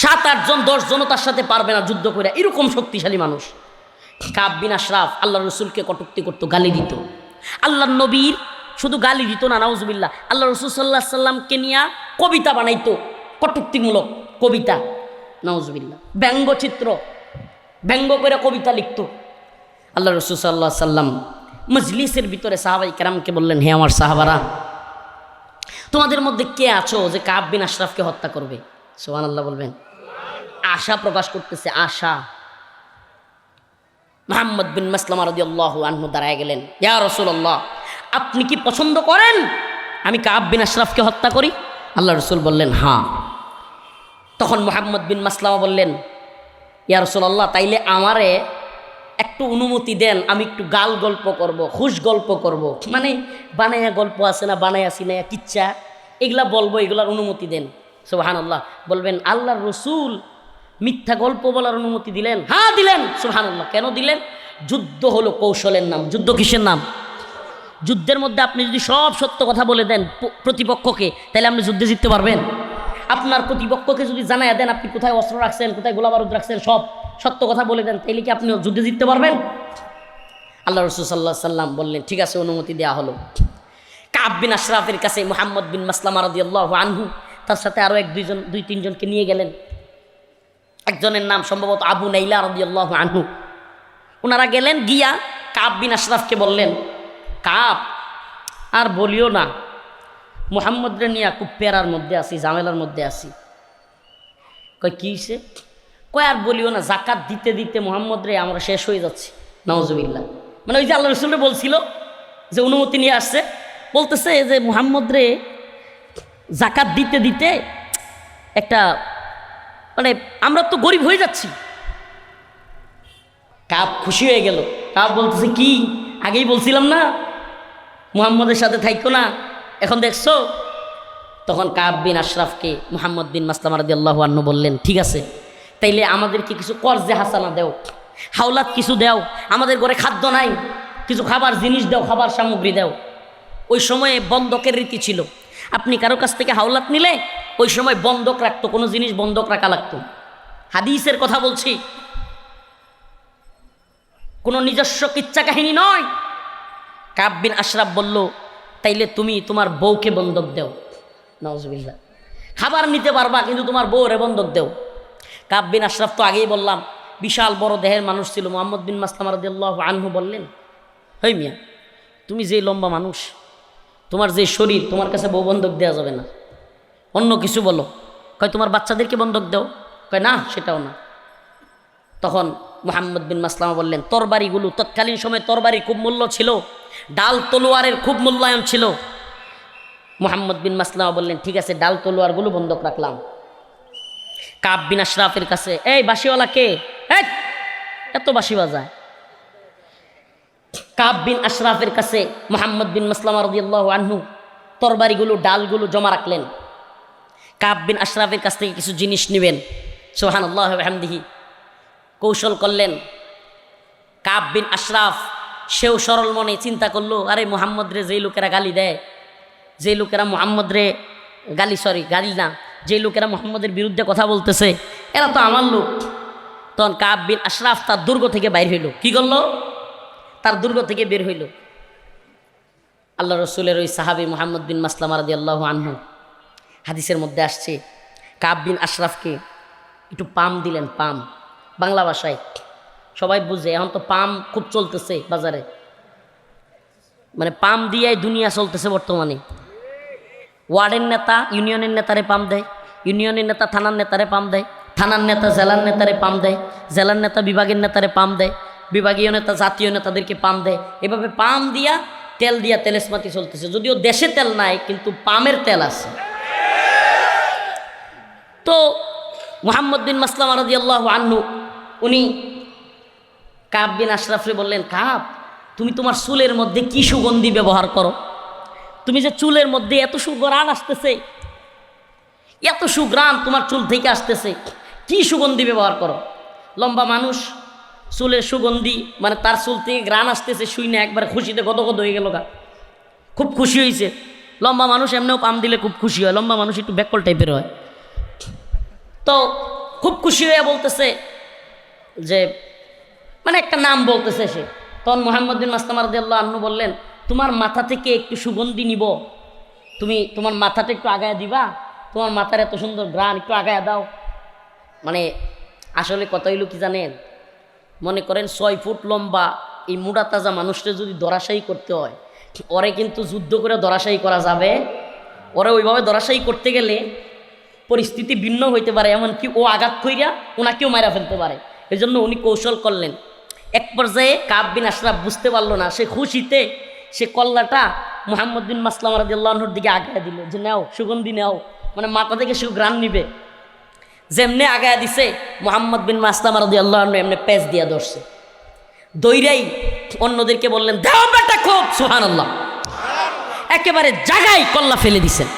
7-8 জন 10 জনও তার সাথে পারবে না যুদ্ধ করে, এরকম শক্তিশালী মানুষ। কাব বিন আশরাফ আল্লাহ রসুলকে কটূক্তি করতো, গালি দিত। আল্লাহ নবীর শুধু গালি দিত না, নাউজুবিল্লাহ, আল্লাহ রসুল সাল্লাহ সাল্লামকে নিয়ে কবিতা বানাইতো, কটূক্তিমূলক কবিতা, নাউজুবিল্লাহ, ব্যঙ্গচিত্র, ব্যঙ্গ করে কবিতা লিখত। আল্লাহ রসুল সাল্লাহ সাল্লাম মজলিসের ভিতরে সাহাবাই কেরামকে বললেন, হে আমার সাহাবারা, তোমাদের মধ্যে কে আছো যে কাব বিন আশরাফকে হত্যা করবে? সুবহানাল্লাহ বলবেন। আশা প্রকাশ করতেছে, আশা। মুহাম্মদ বিন মাসলামা রাদিয়াল্লাহু আনহু দাঁড়ায় গেলেন, ইয়া রাসূলুল্লাহ, আপনি কি পছন্দ করেন আমি কাব বিন আশরাফকে হত্যা করি? আল্লাহ রসুল বললেন, হ্যাঁ। তখন মুহাম্মদ বিন মাসলামা বললেন, ইয়া রাসূলুল্লাহ, তাইলে আমারে একটু অনুমতি দেন, আমি একটু গাল গল্প করব, খুশ গল্প করব, মানে বানায়া গল্প আছে না, বানায়া সিনায়া কিচ্ছা, এগুলা বলবো, এগুলার অনুমতি দেন। সুবহানাল্লাহ বলবেন, আল্লাহর রসুল মিথ্যা গল্প বলার অনুমতি দিলেন? হ্যাঁ দিলেন। সুবহানাল্লাহ। কেন দিলেন? যুদ্ধ হলো কৌশলের নাম। যুদ্ধ কিসের নাম? যুদ্ধের মধ্যে আপনি যদি সব সত্য কথা বলে দেন প্রতিপক্ষকে, তাহলে আপনি যুদ্ধে জিততে পারবেন? আপনার প্রতিপক্ষকে যদি জানাইয়া দেন আপনি কোথায় অস্ত্র রাখছেন, কোথায় গোলা বারুদ রাখছেন, সব সত্য কথা বলে দেন, তাইলে কি আপনি যুদ্ধে জিততে পারবেন? আল্লাহ রসুল সাল্লাল্লাহু আলাইহি সাল্লাম বললেন, ঠিক আছে, অনুমতি দেওয়া হলো। কাব বিন আশরাফের কাছে মুহাম্মদ বিন মাসলামা রাদিয়াল্লাহু আনহু তার সাথে আরও দুই তিনজনকে নিয়ে গেলেন। একজনের নাম সম্ভবত আবু নাইলা রাদিয়াল্লাহু আনহু। ওনারা গেলেন, গিয়া কাব বিন আশরাফকে বললেন, কাব, আর বলিও না, মুহাম্মদরে নিয়ে খুব পেরার মধ্যে আছি, ঝামেলার মধ্যে আছি। কয় কি হইছে? কয় আর বলিও না, জাকাত দিতে দিতে মুহাম্মদরে আমরা শেষ হয়ে যাচ্ছি। নাউজুবিল্লাহ। মানে ওই যে আল্লাহ রসুলরে বলছিল যে অনুমতি নিয়ে আসছে, বলতেছে যে মুহাম্মদরে জাকাত দিতে দিতে একটা, মানে আমরা তো গরিব হয়ে যাচ্ছি। কাব খুশি হয়ে গেল। কাব বলতেছে, কি আগেই বলছিলাম না মুহাম্মদের সাথে থাইকো না, এখন দেখছো? তখন কাব বিন আশরাফকে মুহাম্মদ বিন মাসলামা রাদিয়াল্লাহু আনহু বললেন, ঠিক আছে, তাইলে আমাদেরকে কিছু কর্জে হাসানা দেও, হাওলাত কিছু দেও, আমাদের ঘরে খাদ্য নাই, কিছু খাবার জিনিস দেও, খাবার সামগ্রী দেও। ওই সময়ে বন্ধকের রীতি ছিল, আপনি কারো কাছ থেকে হাওলাত নিলে ওই সময় বন্ধক রাখতো, কোনো জিনিস বন্ধক রাখা লাগতো। হাদিসের কথা বলছি, কোনো নিজস্ব কিচ্ছা কাহিনী নয়। কাব বিন আশরাফ বলল, তাইলে তুমি তোমার বউকে বন্ধক দেও। নাউজুবিল্লাহ। খাবার নিতে পারবা কিন্তু তোমার বউরে বন্ধক দেও। কাব বিন আশরাফ তো আগেই বললাম বিশাল বড় দেহের মানুষ ছিল। মুহাম্মদ বিন মাসলামা রাদিয়াল্লাহু আনহু বললেন, হেই মিয়া, তুমি যে লম্বা মানুষ, তোমার যে শরীর, তোমার কাছে বউ বন্ধক দেওয়া যাবে না, অন্য কিছু বলো। কয় তোমার বাচ্চাদেরকে বন্ধক দেও। কয় না, সেটাও না। তখন মুহাম্মদ বিন মাসলামা বললেন, তরবারিগুলো, তৎকালীন সময়ে তরবারির খুব মূল্য ছিল, ডাল তলোয়ারের খুব মূল্যায়ন ছিল। মুহাম্মদ বিন মাসলামা বললেন, ঠিক আছে, ডাল তলোয়ারগুলো বন্ধক রাখলাম। কাব বিন আশরাফের কাছে, এই বাঁশিওয়ালা কে? এত বাঁশি বাজায়? কাব বিন আশরাফের কাছে মুহাম্মদ বিন মাসলামা রাদিয়াল্লাহু আনহু তরবারিগুলো, ডালগুলো জমা রাখলেন। কাব বিন আশরাফের কাছ থেকে কিছু জিনিস নেবেন। সুবহানাল্লাহ ওয়া বিহামদিহি। কৌশল করলেন। কাব বিন আশরাফ সেও সরল মনে চিন্তা করলো, আরে মুহাম্মদ রে যেই লোকেরা গালি দেয়, যে লোকেরা মুহাম্মদ রে গালি না, যে লোকেরা মুহাম্মদের বিরুদ্ধে কথা বলতেছে, এরা তো আমার লোক। তখন কাব বিন আশরাফ তার দুর্গ থেকে বাইর হইল। কি করলো? তার দুর্গ থেকে বের হইল। আল্লাহ রসুলের ওই সাহাবী মুহাম্মদ বিন মাসলামা রাদিয়াল্লাহু আনহু, হাদিসের মধ্যে আসছে, কাব বিন আশরাফকে একটু পাম দিলেন। পাম বাংলা ভাষায় সবাই বুঝে, এখন তো পাম খুব চলতেছে বাজারে, মানে পাম দিয়াই দুনিয়া চলতেছে বর্তমানে। ওয়ার্ডের নেতা ইউনিয়নের নেতারে পাম দেয়, ইউনিয়নের নেতা থানার নেতারে পাম দেয়, থানার নেতা জেলার নেতারে পাম দেয়, জেলার নেতা বিভাগের নেতারে পাম দেয়, বিভাগীয় নেতা জাতীয় নেতাদেরকে পাম দেয়। এভাবে পাম দিয়া তেল দিয়া তেলেসমাতি চলতেছে। যদিও দেশে তেল নাই, কিন্তু পামের তেল আছে। তো মুহাম্মদ বিন মাসলামা রাদিয়াল্লাহু আনহু উনি কাব বিন আশরাফরে বললেন, কাব, তুমি তোমার চুলের মধ্যে কি সুগন্ধি ব্যবহার করো? তুমি যে চুলের মধ্যে এত সুঘ্রাণ আসতেছে, এত সুঘ্রাণ তোমার চুল থেকে আসতেছে, কি সুগন্ধি ব্যবহার করো? লম্বা মানুষ, চুলের সুগন্ধি, মানে তার চুল থেকে ঘ্রাণ আসতেছে, শুই না একবার খুশিতে গদগদ হয়ে গেল গা, খুব খুশি হয়েছে। লম্বা মানুষ এমনিও পাম দিলে খুব খুশি হয়, লম্বা মানুষ একটু ব্যাকল টাইপের হয়। তো খুব খুশি হয়ে বলতেছে যে, মানে একটা নাম বলতেছে সে। তখন মুহাম্মদ বিন মাসলামা রাদিয়াল্লাহু আনহু বললেন, তোমার মাথা থেকে একটু সুগন্ধি নিব, তুমি তোমার মাথাটা একটু আগায় দিবা, তোমার মাথার এত সুন্দর ঘ্রাণ, একটু আগায় দাও। মানে আসলে কথা হইল কি জানেন, মনে করেন 6 ফুট লম্বা এই মুড়া তাজা মানুষটা যদি ধরাশায়ী করতে হয়, ওরে কিন্তু যুদ্ধ করে ধরাশায়ী করা যাবে। ওরে ওইভাবে ধরাশায়ী করতে গেলে পরিস্থিতি ভিন্ন হইতে পারে, এমনকি ও আঘাত কইরা ওনাকেও মারা ফেলতে পারে। এই জন্য উনি কৌশল করলেন। এক পর্যায়ে কাব বিন আশরাফ বুঝতে পারলো না, সে খুশিতে সে কল্লাটা মুহাম্মদ বিন মাসলামা রাদিয়াল্লাহু আনহুর দিকে আগায় দিল যে নাও সুগন্ধি নাও, মানে মাথা থেকে সুঘ্রাণ নিবে। যেমনে আগায় দিছে মুহাম্মদ বিন মাসলামা রাদিয়াল্লাহু আনহু এমনি পেঁচ দিয়া ধরছে। দইরাই অন্যদেরকে বললেন দাও বেটা খুব, সুবহানাল্লাহ, একেবারে জায়গায় কল্লা ফেলে দিছেন।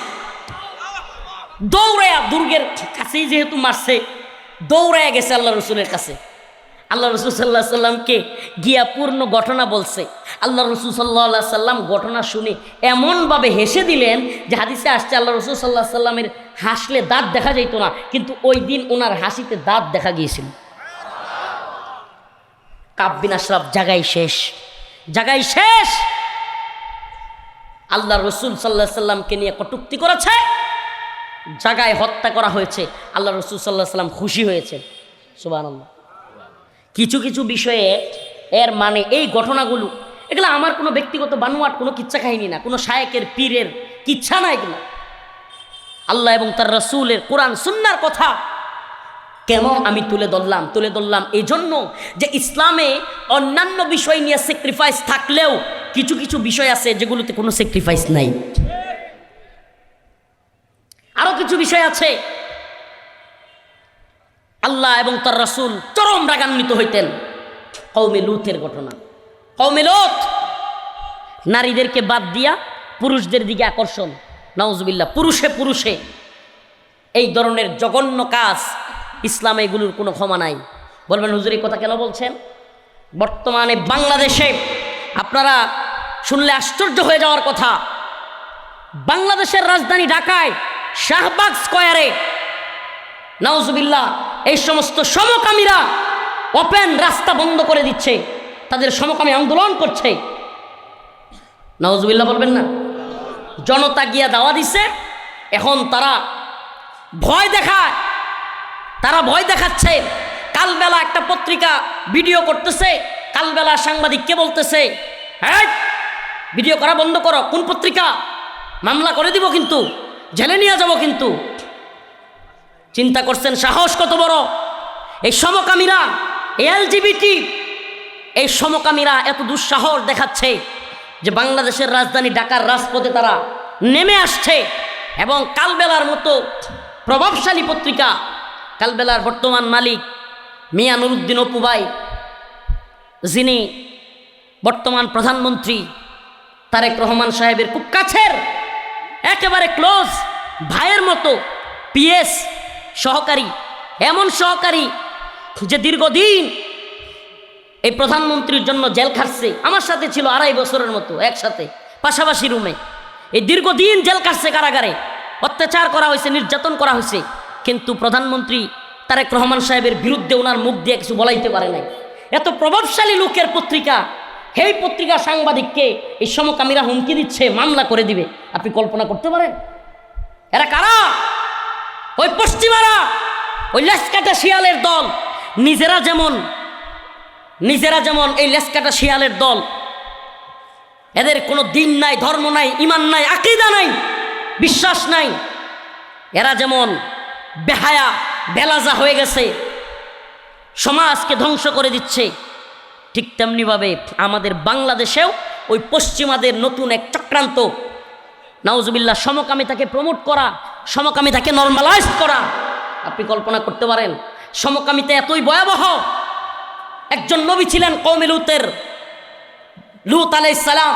দৌড়ায়া দুর্গের কাছেই যেহেতু মারছে, দৌড়ায়া গেছে আল্লাহ রসুলের কাছে। আল্লাহ রসুল সাল্লাহ সাল্লামকে গিয়া পূর্ণ ঘটনা বলছে। আল্লাহ রসুল সাল্লাহ সাল্লাম ঘটনা শুনে এমনভাবে হেসে দিলেন যে হাদিসে আসছে আল্লাহ রসুল সাল্লাহ সাল্লামের হাসলে দাঁত দেখা যেত না, কিন্তু ওই দিন ওনার হাসিতে দাঁত দেখা গিয়েছিল। কাব বিন আশরাফ জায়গায় শেষ, জায়গায় শেষ। আল্লাহ রসুল সাল্লাহ সাল্লামকে নিয়ে কটূক্তি করেছে, জায়গায় হত্যা করা হয়েছে। আল্লাহ রসুল সাল্লাহ সাল্লাম খুশি হয়েছে, সুবহানাল্লাহ। কিছু কিছু বিষয়ে এর মানে এই ঘটনাগুলো, এগুলো আমার কোনো ব্যক্তিগত বানোয়াট কোনো কিচ্ছা কাহিনী না, কোনো শায়েকের পীরের কিচ্ছা না। এগুলো আল্লাহ এবং তার রসুলের কোরআন সুন্নাহর কথা। কেন আমি তুলে ধরলাম এই জন্য যে ইসলামে অন্যান্য বিষয় নিয়ে স্যাক্রিফাইস থাকলেও কিছু কিছু বিষয় আছে যেগুলোতে কোনো স্যাক্রিফাইস নাই। আরো কিছু বিষয় আছে আল্লাহ এবং তার রাসূল চরম রাগান্বিত হইতেন। কওমে লূতের ঘটনা। কওমে লূত নারীদেরকে বাদ দিয়া পুরুষদের দিকে আকর্ষণ, নাউজুবিল্লাহ, পুরুষে পুরুষে এই ধরনের জঘন্য কাজ ইসলামে এগুলোর কোনো ক্ষমা নাই। বলবেন হুজুর এই কথা কেন বলছেন? বর্তমানে বাংলাদেশে আপনারা শুনলে আশ্চর্য হয়ে যাওয়ার কথা, বাংলাদেশের রাজধানী ঢাকায় শাহবাগ স্কয়ারে নাউজুবিল্লাহ এই সমস্ত সমকামীরা ওপেন রাস্তা বন্ধ করে দিচ্ছে, তাদের সমকামী আন্দোলন করছে। নাউজুবিল্লাহ বলবেন না? জনতা গিয়া দাওয়া দিছে, এখন তারা ভয় দেখায়, তারা ভয় দেখাচ্ছে। কালবেলা একটা পত্রিকা ভিডিও করতেছে, কালবেলা সাংবাদিককে বলতেছে হ্যাঁ ভিডিও করা বন্ধ করো। কোন পত্রিকা? মামলা করে দিব, কিন্তু জেলে নিয়ে যাব। কিন্তু চিন্তা করছেন সাহস কত বড়? এই সমকামীরা, এলজিবিটি, এই সমকামীরা এত দুঃসাহস দেখাচ্ছে যে বাংলাদেশের রাজধানী ঢাকার রাজপথে তারা নেমে আসছে। এবং কালবেলার মতো প্রভাবশালী পত্রিকা, কালবেলার বর্তমান মালিক মিয়া নুরুদ্দিন অপু ভাই, যিনি বর্তমান প্রধানমন্ত্রী তারেক রহমান সাহেবের খুব কাছের একেবারে ক্লোজ ভাইয়ের মতো পিএস সহকারী, এমন সহকারী যে দীর্ঘদিন এই প্রধানমন্ত্রীর জন্য জেল খাটছে। আমার সাথে ছিল 2.5 বছরের মতো একসাথে পাশাপাশি রুমে। এই দীর্ঘদিন জেল খাটছে, কারাগারে অত্যাচার করা হয়েছে, নির্যাতন করা হয়েছে, কিন্তু প্রধানমন্ত্রী তারেক রহমান সাহেবের বিরুদ্ধে ওনার মুখ দিয়ে কিছু বলাইতে পারে নাই। এত প্রভাবশালী লোকের পত্রিকা, এই পত্রিকা সাংবাদিককে এই সমকামীরা হুমকি দিচ্ছে, মামলা করে দিবে। আপনি কল্পনা করতে পারেন এরা কারা? ওই পশ্চিমারা, ওই লেসকাটা শিয়ালের দল। নিজেরা যেমন এই লেসকাটা শিয়ালের দল, এদের কোনো দিন নাই, ধর্ম নাই, ঈমান নাই, আকীদা নাই, বিশ্বাস নাই। এরা যেমন বেহায়া বেলাজা হয়ে গেছে, সমাজকে ধ্বংস করে দিচ্ছে, ঠিক তেমনিভাবে আমাদের বাংলাদেশেও ওই পশ্চিমাদের নতুন এক চক্রান্ত, নাউজুবিল্লাহ, সমকামিতাকে প্রমোট করা, সমকামিতাকে নরমালাইজ করা। আপনি কল্পনা করতে পারেন সমকামিতা এতই ভয়াবহ। একজন নবী ছিলেন কওমে লূতের, লূত আলাইহিস সালাম।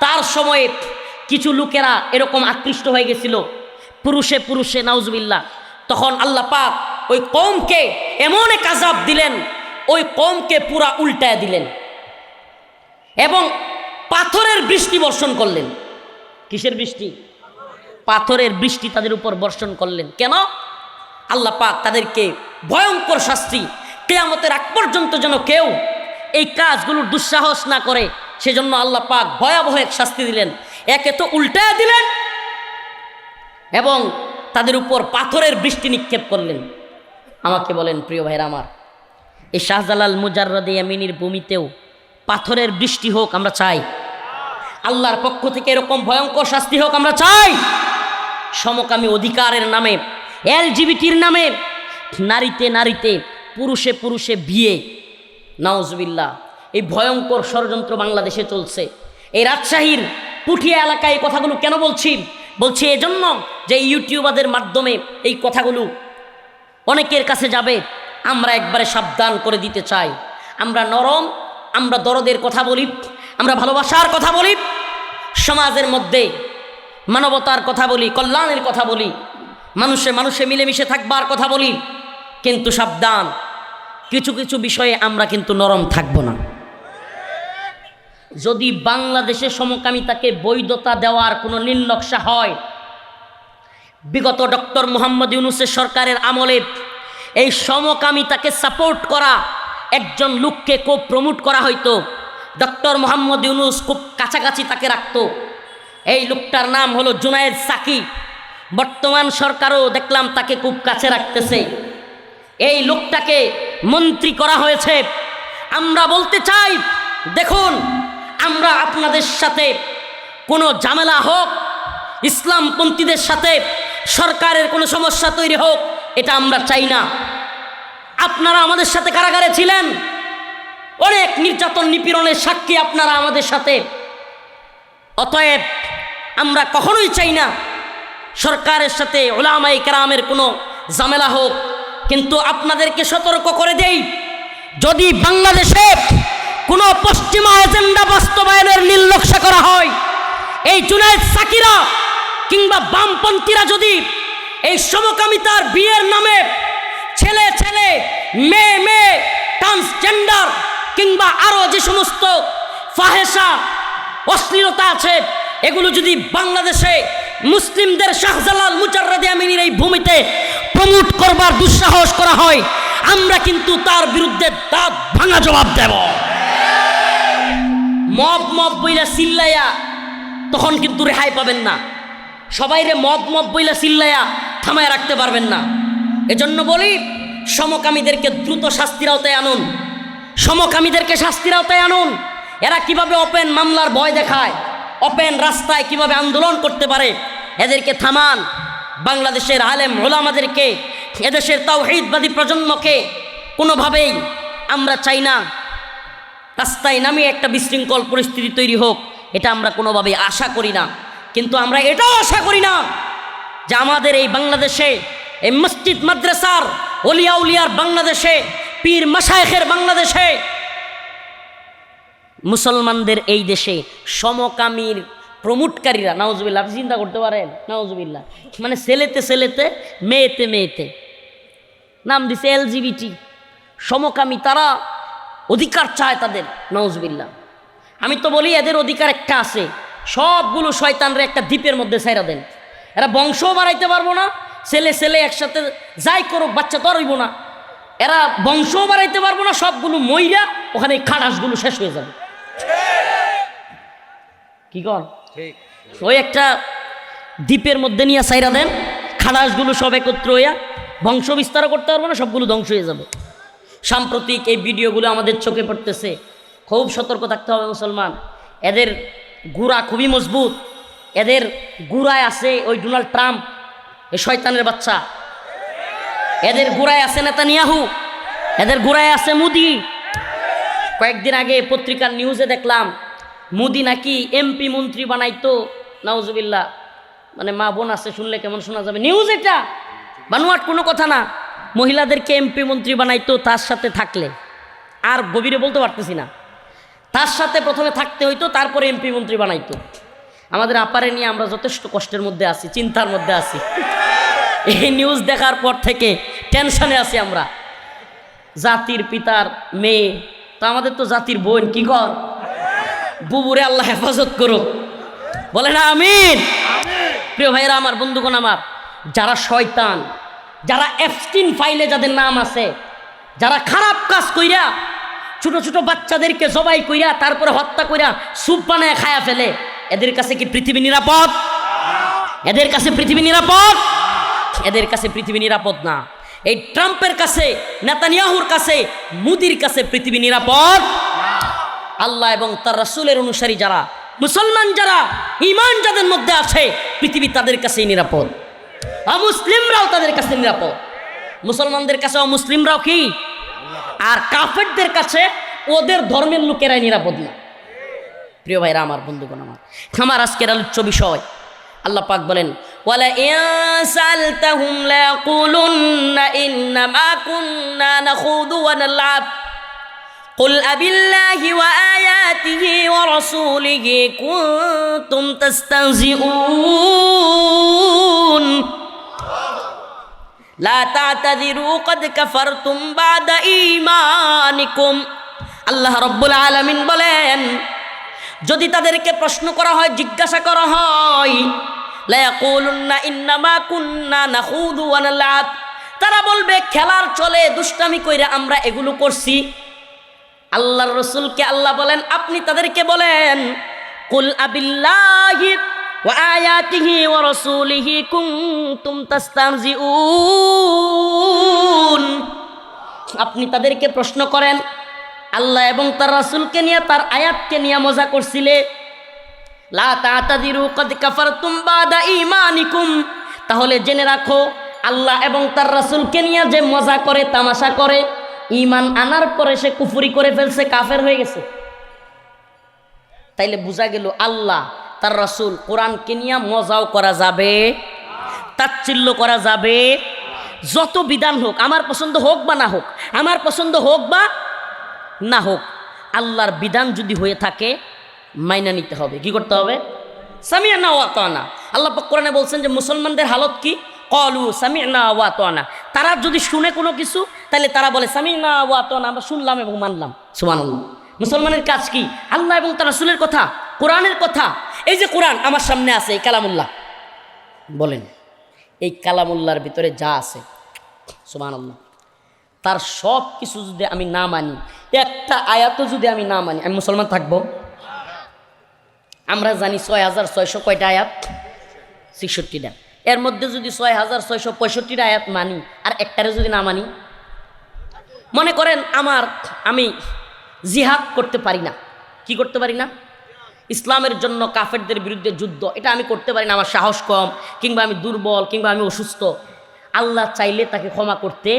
তার সময়ে কিছু লোকেরা এরকম আকৃষ্ট হয়ে গেছিল পুরুষে পুরুষে, নাউজুবিল্লাহ। তখন আল্লাহ পাক ওই কওমকে এমন এক আযাব দিলেন, ওই কওমকে পুরা উল্টায় দিলেন এবং পাথরের বৃষ্টি বর্ষণ করলেন। কিসের বৃষ্টি? পাথরের বৃষ্টি তাদের উপর বর্ষণ করলেন। কেন? আল্লাহ পাক তাদেরকে ভয়ঙ্কর শাস্তি, কিয়ামতের আগ পর্যন্ত যেন কেউ এই কাজগুলোর দুঃসাহস না করে, সেজন্য আল্লাহ পাক ভয়াবহ এক শাস্তি দিলেন। একে তো উল্টায় দিলেন এবং তাদের উপর পাথরের বৃষ্টি নিক্ষেপ করলেন। আমাকে বলেন প্রিয় ভাইরা আমার, এই শাহজালাল মুজাররদে ইয়ামিনীর ভূমিতেও পাথরের বৃষ্টি হোক আমরা চাই? আল্লাহর পক্ষ থেকে এরকম ভয়ঙ্কর শাস্তি হোক আমরা চাই? সমকামী অধিকারের নামে, এলজিবিটির নামে, নারীতে নারীতে, পুরুষে পুরুষে বিয়ে, নাউজুবিল্লাহ, এই ভয়ঙ্কর ষড়যন্ত্র বাংলাদেশে চলছে। এই রাজশাহীর পুঠিয়া এলাকায় এই কথাগুলো কেন বলছি এজন্য যে ইউটিউবারদের মাধ্যমে এই কথাগুলো অনেকের কাছে যাবে। আমরা একবারে সাবধান করে দিতে চাই। আমরা নরম, আমরা দরদের কথা বলি, আমরা ভালোবাসার কথা বলি, সমাজের মধ্যে মানবতার কথা বলি, কল্যাণের কথা বলি, মানুষে মানুষে মিলেমিশে থাকবার কথা বলি, কিন্তু সাবধান, কিছু কিছু বিষয়ে আমরা কিন্তু নরম থাকব না। যদি বাংলাদেশে সমকামিতাকে বৈধতা দেওয়ার কোনো নীলনকশা হয়, বিগত ডক্টর মোহাম্মদ ইউনূসের সরকারের আমলে এই সমকামিতাকে সাপোর্ট করা একজন লোককে খুব প্রমোট করা হইতো। ডক্টর মোহাম্মদ ইউনূস খুব কাছাকাছি তাকে রাখত। এই লোকটার নাম হলো জুনায়েদ সাকি। বর্তমান সরকারও দেখলাম তাকে খুব কাছে রাখতেছে। এই লোকটাকে মন্ত্রী করা হয়েছে। আমরা বলতে চাই, দেখুন, আমরা আপনাদের সাথে কোনো ঝামেলা হোক, ইসলামপন্থীদের সাথে সরকারের কোনো সমস্যা তৈরি হোক, এটা আমরা চাই না। আপনারা আমাদের সাথে কারাগারে ছিলেন, অনেক নির্যাতন নিপীড়নের সাক্ষী আপনারা আমাদের সাথে। অতএব আমরা কখনোই চাই না সরকারের সাথে উলামায়ে কেরামের কোনো ঝামেলা হোক। কিন্তু আপনাদেরকে সতর্ক করে দেই, যদি বাংলাদেশে কোনো পশ্চিমা এজেন্ডা বাস্তবায়নের নীলনকশা করা হয়, এই জুনায়েদ সাকিরা কিংবা বামপন্থীরা যদি এই সমকামিতার বিয়ের নামে ছেলে ছেলে, মেয়ে মেয়ে, ট্রান্সজেন্ডার কিংবা আরও যে সমস্ত ফাহেসা অশ্লীলতা আছে, এগুলো যদি বাংলাদেশে মুসলিমদের শাহজালাল মুজাররদে ইয়ামিনীর এই ভূমিতে প্রমোট করবার দুঃসাহস করা হয়, আমরা কিন্তু তার বিরুদ্ধে দাঁত ভাঙা জবাব দেব। মব মব বইলা চিল্লাইয়া তখন কিন্তু রেহাই পাবেন না। সবাইরে মব মব বইলা চিল্লাইয়া থামায় রাখতে পারবেন না। এজন্য বলি, সমকামীদেরকে দ্রুত শাস্তির আওতায় আনুন, সমকামীদেরকে শাস্তির আওতায় আনুন। এরা কিভাবে ওপেন মামলার ভয় দেখায়, ওপেন রাস্তায় কিভাবে আন্দোলন করতে পারে, এদেরকে থামান। বাংলাদেশের আলেম ওলামাদেরকে, এদেশের তাওহীদবাদী প্রজন্মকে কোনোভাবেই আমরা চাই না রাস্তায় নামিয়ে একটা বিশৃঙ্খল পরিস্থিতি তৈরি হোক, এটা আমরা কোনোভাবেই আশা করি না। কিন্তু আমরা এটাও আশা করি না যে আমাদের এই বাংলাদেশে, এই মসজিদ মাদ্রাসার ওলিয়া উলিয়ার বাংলাদেশে, পীর মাশায়েখের বাংলাদেশে, মুসলমানদের এই দেশে সমকামীর প্রমোটকারীরা, নাউজুবিল্লাহ, আপনি চিন্তা করতে পারেন, নাউজুবিল্লাহ, মানে ছেলেতে ছেলেতে, মেয়েতে মেয়েতে, নাম দিছে এলজিবিটি, সমকামী, তারা অধিকার চায় তাদের, নাউজুবিল্লাহ। আমি তো বলি এদের অধিকার একটা আছে, সবগুলো শয়তানরে একটা দ্বীপের মধ্যে ছাইরা দেন। এরা বংশও বাড়াইতে পারবো না, ছেলে ছেলে একসাথে যাই করুক, বাচ্চা তো আর হইব না। এরা বংশও বাড়াইতে পারবো না, সবগুলো মইরা ওখানে খাটাসগুলো শেষ হয়ে যাবে। কি কর, ওই একটা দ্বীপের মধ্যে নিয়ে ছাইরা দেন, খাটাসগুলো সব একত্র হইয়া বংশ বিস্তার করতে পারবো না, সবগুলো ধ্বংস হয়ে যাবে। সাম্প্রতিক এই ভিডিওগুলো আমাদের চোখে পড়তেছে, খুব সতর্ক থাকতে হবে মুসলমান। এদের গুড়া খুবই মজবুত, এদের গুড়ায় আছে ওই ডোনাল্ড ট্রাম্প, এই শয়তানের বাচ্চা, এদের গুড়ায় আছে নেতানিয়াহু, এদের গুড়ায় আছে মোদি। কয়েকদিন আগে পত্রিকার নিউজে দেখলাম মোদি নাকি এমপি মন্ত্রী বানাইতো, নাউজুবিল্লাহ, মানে মা বোন আছে শুনলে কেমন শোনা যাবে, নিউজ এটা বানুয়াট কোনো কথা না। মহিলাদেরকে এমপি মন্ত্রী বানাইতো তার সাথে থাকলে, আর গভীরে বলতে পারতেছি না, তার সাথে প্রথমে থাকতে হইতো, তারপরে এমপি মন্ত্রী বানাইতো। আমাদের আপারে নিয়ে আমরা যথেষ্ট কষ্টের মধ্যে আছি, চিন্তার মধ্যে আছি। এই নিউজ দেখার পর থেকে টেনশনে আছি আমরা। জাতির পিতার মেয়ে, তো আমাদের তো জাতির বোন, কি কর, বুবুরে আল্লাহ হেফাজত করো, বলে না আমিন। প্রিয় ভাইরা আমার, বন্ধুগণ আমার, যারা শয়তান, যারা এফস্টিন ফাইলে যাদের নাম আছে, যারা খারাপ কাজ কইরা ছোট ছোট বাচ্চাদেরকে জবাই কইরা তারপরে হত্যা কইরা স্যুপ বানায় খায়া ফেলে, এদের কাছে কি পৃথিবী নিরাপদ? এদের কাছে পৃথিবী নিরাপদ? এদের কাছে পৃথিবী নিরাপদ না। এই ট্রাম্পের কাছে, নেতানিয়াহুর কাছে, মোদির কাছে পৃথিবী নিরাপদ। আল্লাহ এবং তার রাসূলের অনুসারী যারা, মুসলমান যারা, ঈমান যাদের মধ্যে আছে, পৃথিবী তাদের কাছেই নিরাপদ। অমুসলিমরাও তাদের কাছে নিরাপদ। মুসলমানদের কাছে অমুসলিমরাও কি? আর কাফেরদের কাছে ওদের ধর্মের লোকেরাই নিরাপদ না। প্রিয় ভাইরা আমার, বন্ধুগণ আমার আজকের আলোচ্য বিষয়, আল্লাহ পাক বলেন, ওয়ালা ইয়াসালতাহুম লায়াকুলুন্না ইন্নামা কুন্না নাখুদু ওয়া নালআব কুল আবিল্লাহি ওয়া আয়াতিহি ওয়া রাসূলিহি কুনতুম তাস্তাহজিউন লা তা'তাযিরু ক্বাদ কাফারতুম বা'দা ঈমানিকুম। আল্লাহ রাব্বুল আলামিন বলেন, যদি তাদেরকে প্রশ্ন করা হয়, জিজ্ঞাসা করা হয়, লা ইয়াকুলুন্না ইন্নামা কুন্না নাখুদু ওয়া নালআব, তারা বলবে খেলার চলে দুষ্টামি কইরা আমরা এগুলো করছি। আল্লাহর রাসূলকে আল্লাহ বলেন, আপনি তাদেরকে বলেন, কুল আবিল্লাহি ওয়া আয়াতিহি ওয়া রাসূলিহি কুনতুম তাস্তাহজিউন। আপনি তাদেরকে প্রশ্ন করেন, আল্লাহ এবং তার রাসূলকে নিয়ে, তার আয়াতকে নিয়ে মজা করছিলে। লা তা'তাযিরু ক্বাদ কাফারতুম বা'দা ঈমানিকুম, তাহলে জেনে রাখো আল্লাহ এবং তার রাসূলকে নিয়ে যে মজা করে, তামাশা করে, ঈমান আনার পরে সে কুফরি করে ফেলছে, কাফের হয়ে গেছে। তাইলে বোঝা গেল আল্লাহ তার রাসূল কোরআনকে নিয়ে মজাও করা যাবে, তাচ্ছিল্য করা যাবে। যত বিধান হোক, আমার পছন্দ হোক বা না হোক, আমার পছন্দ হোক বা না হোক, আল্লাহর বিধান যদি হয়ে থাকে মাইনা নিতে হবে। কি করতে হবে? সামি'না ওয়া আতা'না। আল্লাহ পাক কোরআনে বলছেন যে মুসলমানদের হালত কি? ক্বালু সামি'না ওয়া আতা'না। তারা যদি শুনে কোনো কিছু, তাহলে তারা বলে সামি'না ওয়া আতা'না, আমরা শুনলাম এবং মানলাম। সুবহানাল্লাহ। মুসলমানের কাজ কি? আল্লাহ এবং তার রাসূলের কথা, কোরআনের কথা। এই যে কোরআন আমার সামনে আছে, এই কালামুল্লাহ, বলেন এই কালামুল্লাহর ভিতরে যা আছে, সুবহানাল্লাহ, তার সব কিছু যদি আমি না মানি, একটা আয়াতও যদি আমি না মানি, আমি মুসলমান থাকবো? আমরা জানি ৬,৬০০ কয়টা আয়াত? ৬৬টা। এর মধ্যে যদি ৬,৬৬৫টা আয়াত মানি আর একটারে যদি না মানি, মনে করেন আমি জিহাদ করতে পারি না। কি করতে পারি না? ইসলামের জন্য কাফেরদের বিরুদ্ধে যুদ্ধ, এটা আমি করতে পারি না, আমার সাহস কম, কিংবা আমি দুর্বল, কিংবা আমি অসুস্থ। আল্লাহ চাইলে তাকে ক্ষমা করতে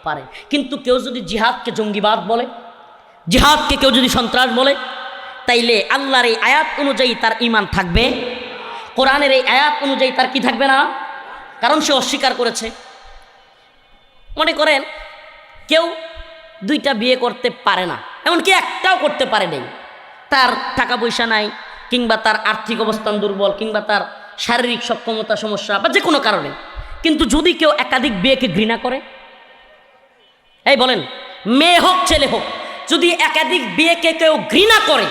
পারে। কিন্তু কেউ যদি জিহাদকে জঙ্গিবাদ বলে, জিহাদকে কেউ যদি সন্ত্রাস বলে, তাইলে আল্লাহর এই আয়াত অনুযায়ী তার ঈমান থাকবে, কোরআনের এই আয়াত অনুযায়ী তার কি থাকবে না, কারণ সে অস্বীকার করেছে। মনে করেন কেউ 2টা বিয়ে করতে পারে না, এমনকি একটাও করতে পারে নাই, তার টাকা পয়সা নাই, কিংবা তার আর্থিক অবস্থান দুর্বল, কিংবা তার শারীরিক সক্ষমতা সমস্যা, বা যে কোনো কারণে। কিন্তু যদি কেউ একাধিক বিয়েকে ঘৃণা করে, এই বলেন মেয়ে হোক ছেলে হোক, যদি একাধিক বিয়েকে কেউ ঘৃণা করে,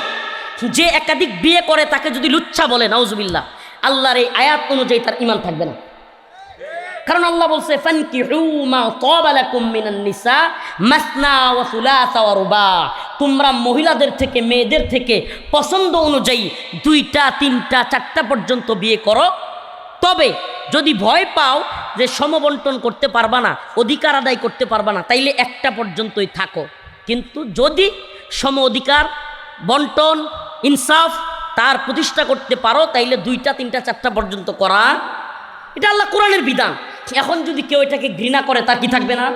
যে একাধিক বিয়ে করে তাকে যদি লুচ্ছা বলে, নাউজুবিল্লাহ, আল্লাহর এই আয়াত অনুযায়ী তার ঈমান থাকবে না। কারণ আল্লাহ বলছে, ফানকিহু মা তাবা লাকুম মিনান নিসা মাসনা ওয়া সুলাসা ওয়া রুবা, তোমরা মহিলাদের থেকে, মেয়েদের থেকে পছন্দ অনুযায়ী 2টা 3টা 4টা পর্যন্ত বিয়ে করো। তবে যদি ভয় পাও যে সমবন্টন করতে পারবা না, অধিকার আদায় করতে পারবা না, তাইলে 1টা পর্যন্তই থাকো। কিন্তু যদি সম অধিকার বন্টন, ইনসাফ তার প্রতিষ্ঠা করতে পারো, তাইলে 2টা 3টা 4টা পর্যন্ত করা। এটা আল্লাহ কোরআনের বিধান। এখন যদি কেউ এটাকে ঘৃণা করে, তার কি থাকবে না?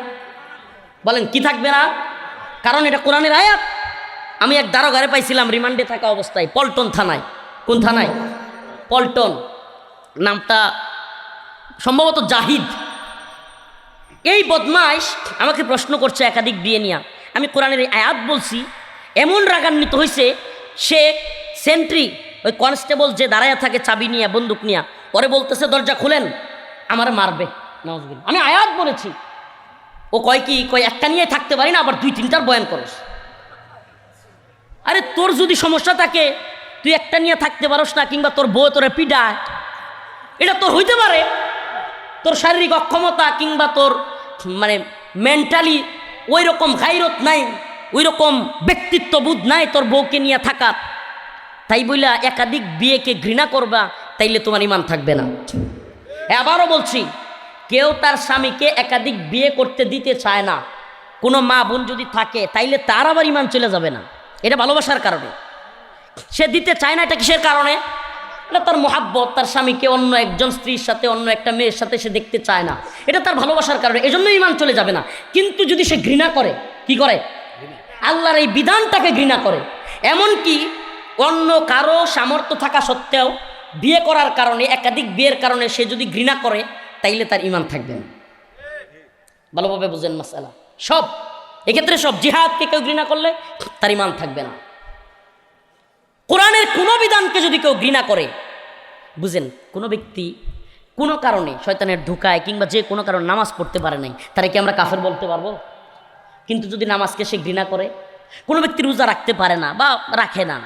বলেন কি থাকবে না? কারণ এটা কোরআনের আয়াত। আমি এক দারোগারে পাইছিলাম রিমান্ডে থাকা অবস্থায়, পল্টন থানায়। কোন থানায়? পল্টন। নামটা সম্ভবত জাহিদ। এই বদমাইশ আমাকে প্রশ্ন করছে একাধিক বিয়ে নিয়ে। আমি কোরআনের এই আয়াত বলছি, এমন রাগান্বিত হয়েছে, সে সেন্ট্রি, ওই কনস্টেবল যে দাঁড়ায় থাকে চাবি নিয়ে, বন্দুক নিয়ে, পরে বলতেছে দরজা খুলেন, আমার মারবে। নাউজুবিল্লাহ। আমি আয়াত বলেছি। ও কয় কি, কয় একটা নিয়ে থাকতে পারি না, আবার 2-3টার বয়ান করস। আরে তোর যদি সমস্যা থাকে, তুই একটা নিয়ে থাকতে পারস না, কিংবা তোর বউ তোরে পিডায়, এটা তোর হইতে পারে। তোর শারীরিক অক্ষমতা কিংবা তোর মানে মেন্টালি ওই রকম গাইরত নাই, ওই রকম ব্যক্তিত্ববোধ নাই তোর বউকে নিয়ে থাকার, তাই বইলা একাধিক বিয়েকে ঘৃণা করবা, তাইলে তোমার ইমান থাকবে না। আবারও বলছি, কেউ তার স্বামীকে একাধিক বিয়ে করতে দিতে চায় না, কোনো মা বোন যদি থাকে তাইলে তার আবার ইমান চলে যাবে না। এটা ভালোবাসার কারণে সে দিতে চায় না। এটা কিসের কারণে? এটা তার মোহাব্বত, তার স্বামীকে অন্য একজন স্ত্রীর সাথে, অন্য একটা মেয়ের সাথে সে দেখতে চায় না, এটা তার ভালোবাসার কারণে, এজন্য ইমান চলে যাবে না। কিন্তু যদি সে ঘৃণা করে, কি করে? আল্লাহর এই বিধানটাকে ঘৃণা করে, এমনকি অন্য কারো সামর্থ্য থাকা সত্ত্বেও বিয়ে করার কারণে, একাধিক বিয়ের কারণে সে যদি ঘৃণা করে, তাইলে তার ইমান থাকবে না। ভালোভাবে বুঝেন মাসালা। সব এক্ষেত্রে সব, জিহাদকে কেউ ঘৃণা করলে তার ইমান থাকবে না। কোরআনের কোনো বিধানকে যদি কেউ ঘৃণা করে, বুঝেন, কোনো ব্যক্তি কোনো কারণে শয়তানের ধোঁকায় কিংবা যে কোনো কারণে নামাজ পড়তে পারে নাই, তারা কি আমরা কাফের বলতে পারবো? কিন্তু যদি নামাজকে সে ঘৃণা করে, কোনো ব্যক্তি রোজা রাখতে পারে না বা রাখে না,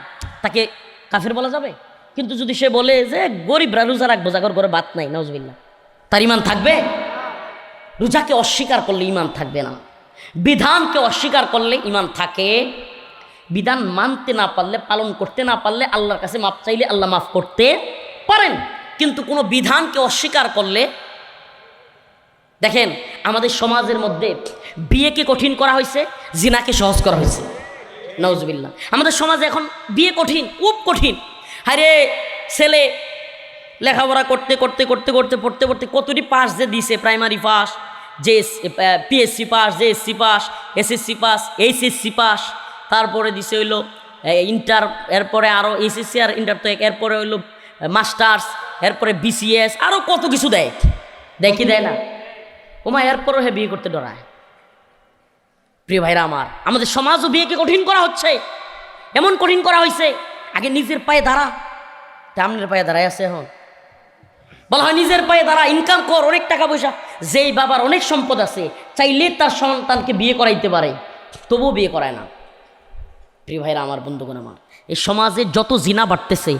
তাকে কাফের বলা যাবে? কিন্তু যদি সে বলে যে গরিবরা রোজা রাখবো, যাগর ঘরে ভাত নাই, নাউজুবিল্লাহ, তার ইমান থাকবে? রোজাকে অস্বীকার করলে ইমান থাকবে না, বিধানকে অস্বীকার করলে ইমান থাকে। বিধান মানতে না পারলে, পালন করতে না পারলে, আল্লাহর কাছে মাপ চাইলে আল্লাহ মাফ করতে পারেন। কিন্তু কোনো বিধানকে অস্বীকার করলে, দেখেন আমাদের সমাজের মধ্যে বিয়েকে কঠিন করা হয়েছে, জিনাকে সহজ করা হয়েছে, নাউজুবিল্লাহ। আমাদের সমাজে এখন বিয়ে কঠিন, খুব কঠিন। আরে ছেলে লেখাপড়া করতে করতে করতে করতে পড়তে পড়তে কতটি পাস যে দিছে, প্রাইমারি পাস, যে PSC pass, JSC pass, SSC pass, HSC pass, তারপরে দিছে হইলো ইন্টার, এরপরে আরও এসএসসি আর ইন্টার তো এরপরে হইলো মাস্টার্স, এরপরে বিসিএস, আরও কত কিছু দেয়, দেখি দেয় না? ওমা এরপরও হে বিয়ে করতে ডরায়। প্রিয় ভাইরা আমার, আমাদের সমাজও বিয়েকে কঠিন করা হচ্ছে, এমন কঠিন করা হয়েছে। আগে নিজের পায়ে দাঁড়া, সামনের পায়ে দাঁড়ায় আছে, এখন বলা হয় নিজের পায়ে দাঁড়া, ইনকাম কর, অনেক টাকা পয়সা। যেই বাবার অনেক সম্পদ আছে, চাইলে তার সন্তানকে বিয়ে করাইতে পারে, তবুও বিয়ে করায় না। প্রিয় ভাইরা আমার, বন্ধুগণ আমার, এই সমাজে যত জিনা বাড়তেছে,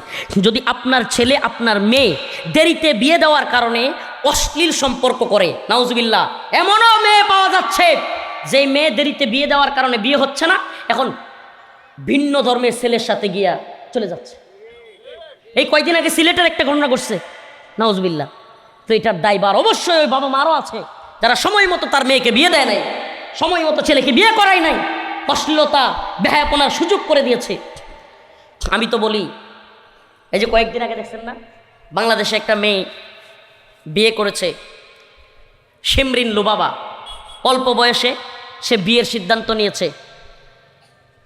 যদি আপনার ছেলে আপনার মেয়ে দেরিতে বিয়ে দেওয়ার কারণে অশ্লীল সম্পর্ক করে, নাউজুবিল্লাহ, এমনও মেয়ে পাওয়া যাচ্ছে যে মেয়ে দেরিতে বিয়ে দেওয়ার কারণে বিয়ে হচ্ছে না, এখন ভিন্ন ধর্মের ছেলের সাথে গিয়া চলে যাচ্ছে। এই কয়েকদিন আগে সিলেটের একটা ঘটনা ঘটছে, নাউজুবিল্লাহ। তো এটার দায়ভার অবশ্যই ওই বাবা মারও আছে, যারা সময় মতো তার মেয়েকে বিয়ে দেয় নাই, সময় মতো ছেলেকে বিয়ে করাই নাই, অশ্লীলতা বেহায়াপনার সুযোগ করে দিয়েছে। আমি তো বলি, এই যে কয়েকদিন আগে দেখছেন না, বাংলাদেশে একটা মেয়ে বিয়ে করেছে, শিমরিন লুবাবা, অল্প বয়সে সে বিয়ের সিদ্ধান্ত নিয়েছে।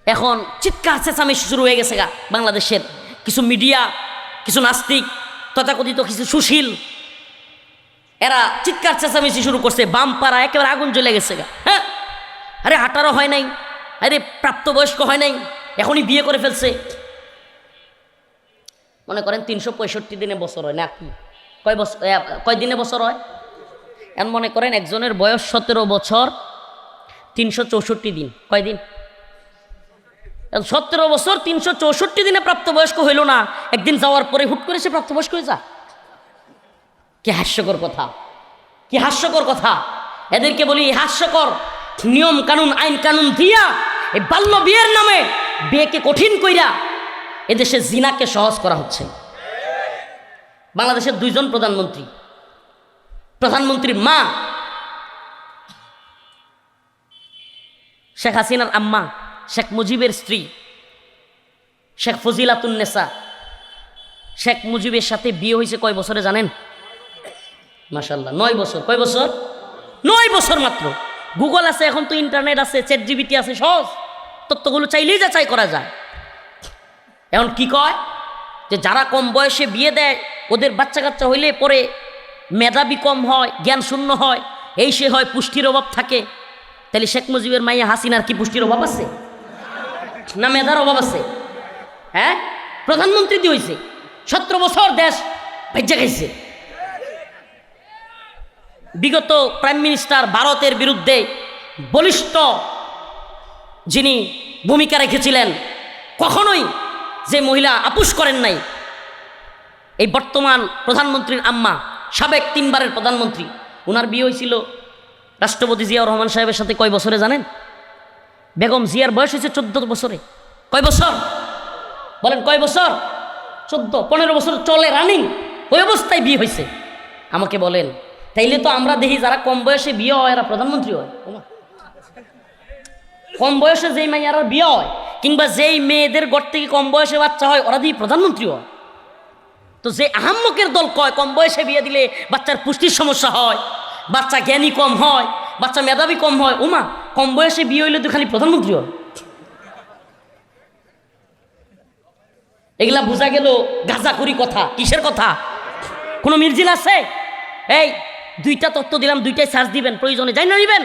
এখন চিৎকার চেঁচামেচি শুরু হয়ে গেছে গা বাংলাদেশের কিছু মিডিয়া, কিছু নাস্তিক, তথাকথিত কিছু সুশীল, এরা চিৎকার চেঁচামেচি শুরু করছে, বামপাড়া একেবারে আগুন জ্বলে গেছে গা। হ্যাঁ, আরে 18 হয় নাই, আরে প্রাপ্তবয়স্ক হয় নাই, এখনই বিয়ে করে ফেলছে। মনে করেন 365 দিনে বছর হয় না কি, কয় দিনে বছর হয়? এখন মনে করেন একজনের বয়স 17 বছর, 364 দিন, কয় দিন? 17 বছর 364 দিনে প্রাপ্তবয়স্ক হইল না, একদিন যাওয়ার পরে হুট করে সে প্রাপ্তবয়স্ক হয়ে যা। কি হাস্যকর কথা, কি হাস্যকর কথা। এদেরকে বলি হাস্যকর নিয়ম কানুন, আইন কানুন দিয়া এই বাল্য বিয়ের নামে বিয়েকে কঠিন কইরা এদেশে জিনাকে সহজ করা হচ্ছে। বাংলাদেশের 2 জন প্রধানমন্ত্রী, প্রধানমন্ত্রীর মা শেখ হাসিনার আম্মা, শেখ মুজিবের স্ত্রী শেখ ফজিলাতুন্নেসা, শেখ মুজিবের সাথে বিয়ে হয়েছে কয় বছরে জানেন? মাশাআল্লাহ 9 বছর। কয় বছর? 9 বছর মাত্র। গুগল আছে, এখন তো ইন্টারনেট আছে, চ্যাট জিপিটি আছে, সহজ তথ্যগুলো চাইলেই যাচাই করা যায়। এখন কি কয় যে যারা কম বয়সে বিয়ে দেয় ওদের বাচ্চা কাচ্চা হইলে পরে মেধাবী কম হয়, জ্ঞান শূন্য হয়, এই সে হয়, পুষ্টির অভাব থাকে। তাহলে শেখ মুজিবের মাইয়া হাসিনার কি পুষ্টির অভাব আছে না মেধার অভাব আছে? হ্যাঁ, প্রধানমন্ত্রী দিয়ে হয়েছে, 17 বছর দেশ ভেজা খাইছে। বিগত প্রাইম মিনিস্টার ভারতের বিরুদ্ধে বলিষ্ঠ যিনি ভূমিকা রেখেছিলেন, কখনোই যে মহিলা আপোষ করেন নাই, এই বর্তমান প্রধানমন্ত্রীর আম্মা, সাবেক 3 বারের প্রধানমন্ত্রী, ওনার বিয়ে হয়েছিল রাষ্ট্রপতি জিয়াউর রহমান সাহেবের সাথে কয় বছরে জানেন? বেগম জিয়ার বয়স হয়েছে 14 বছরে। কয় বছর বলেন, কয় বছর? 14-15 বছর চলে রানিং, ওই অবস্থায় বিয়ে হয়েছে। আমাকে বলেন, তাইলে তো আমরা দেখি যারা কম বয়সে বিয়ে হয় এরা প্রধানমন্ত্রী হয়। কম বয়সে যেই মাইয়ারা বিয়ে হয় কিংবা যেই মেয়েদের ঘর থেকে কম বয়সে বাচ্চা হয় ওরা দিয়ে প্রধানমন্ত্রী হয়। তো যে আহাম্মকের দল কয় কম বয়সে বিয়ে দিলে বাচ্চার পুষ্টির সমস্যা হয়, বাচ্চা জ্ঞানী কম হয়, বাচ্চা মেধাবী কম হয়, ওমা কম বয়সে বিয়ে হইলে তো খালি প্রধানমন্ত্রী হয়। এগুলা বোঝা গেল গাঁজাখুরি কথা। কিসের কথা? কোনো মির্জিল আছে? এই 2টা তত্ত্ব দিলাম, 2টাই সার্চ দিবেন, প্রয়োজনে যাই না নিবেন।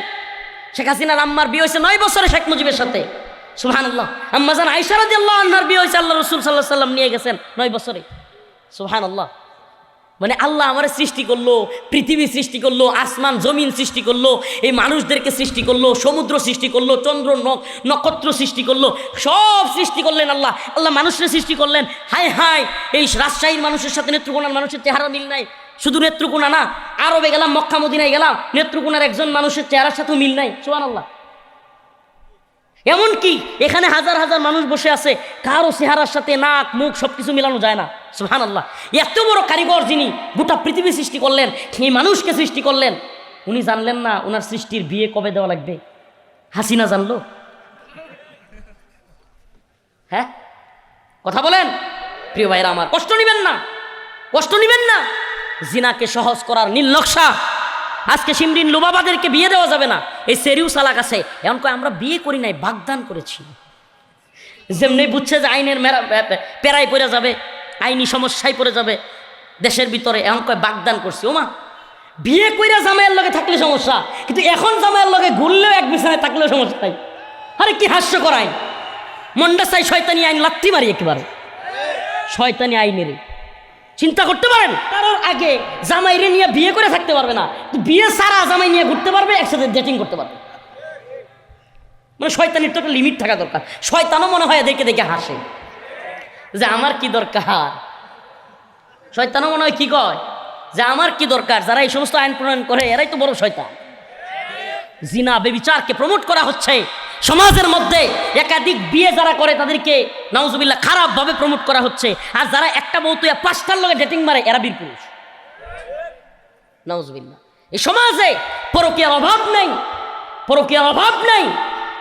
শেখ হাসিনার আম্মার বিয়ে হয়েছে 9 বছরে শেখ মুজিবের সাথে, সুবহানাল্লাহ। আম্মাজান আয়েশা রাদিয়াল্লাহু আনহার বিয়ে হয়েছে আল্লাহ রাসূল সাল্লাল্লাহু আলাইহি সাল্লাম নিয়ে গেছেন 9 বছরে, সুবহানাল্লাহ। মানে আল্লাহ আমার সৃষ্টি করলো, পৃথিবী সৃষ্টি করলো, আসমান জমিন সৃষ্টি করলো, এই মানুষদেরকে সৃষ্টি করলো, সমুদ্র সৃষ্টি করলো, চন্দ্র নক্ষত্র সৃষ্টি করলো, সব সৃষ্টি করলেন আল্লাহ। আল্লাহ মানুষের সৃষ্টি করলেন। হায় হায়, এই রাজশাহীর মানুষের সাথে নেত্রকোনার মানুষের চেহারা মিল নাই। শুধু নেত্রকোনা না, আরবে গেলাম, মক্কা মদিনায় গেলাম, নেত্রকোনার একজন মানুষের চেহারার সাথেও মিল নাই, সুবহানাল্লাহ। এমনকি এখানে হাজার হাজার মানুষ বসে আছে, কারো চেহারার সাথে নাক মুখ সবকিছু মিলানো যায় না, সুবহানাল্লাহ। এত বড় কারিগর যিনি গোটা পৃথিবী সৃষ্টি করলেন, এই মানুষকে সৃষ্টি করলেন, উনি জানলেন না ওনার সৃষ্টির বিয়ে কবে দেওয়া লাগবে? হাসিনা জানলো? হ্যাঁ, কথা বলেন প্রিয় ভাইরা আমার, কষ্ট নিবেন না, কষ্ট নিবেন না। জিনাকে সহজ করার নীল নকশা। আজকে সিমরিন লুবাবাদেরকে বিয়ে দেওয়া যাবে না, এই সেরিউ সালাক আছে। এমন করে আমরা বিয়ে করি নাই, বাগদান করেছি। যেমনি বুঝছে যে আইনের পেরাই পড়ে যাবে, আইনি সমস্যায় পড়ে যাবে দেশের ভিতরে, এমন করে বাগদান করছি। ওমা, বিয়ে কইরা জামাইয়ের লগে থাকলে সমস্যা, কিন্তু এখন জামাইয়ের লগে ঘুরলেও এক বিছানায় থাকলেও সমস্যা নাই। আরে কি হাস্যকর আইন! মন্ডা চাই শয়তানি আইন লাত্তি মারি একেবারে, শয়তানি আইনের। চিন্তা করতে পারেন, তার আগে জামাইরে নিয়ে বিয়ে করে থাকতে পারবে না, বিয়ে সারা জামাই নিয়ে ঘুরতে পারবে, একসাথে ডেটিং করতে পারবে। মানে শয়তানির তো একটা লিমিট থাকা দরকার। শয়তানও মনে হয় দেখে দেখে হাসে যে আমার কি দরকার। শয়তানও মনে হয় কি কয় যে আমার কি দরকার। যারা এই সমস্ত আইন প্রণয়ন করে এরাই তো বড় শয়তান। জিনা বেবিচারকে প্রমোট করা হচ্ছে সমাজের মধ্যে। একাধিক বিয়ে যারা করে তাদেরকে নাউজুবিল্লাহ খারাপভাবে প্রমোট করা হচ্ছে। আর যারা একটা বউ তুই 5টার লগে ডেটিং মারে এরা বীর পুরুষ, নাউজুবিল্লাহ। এই সমাজে পরকীয়ার অভাব নেই, পরকীয়ার অভাব নেই।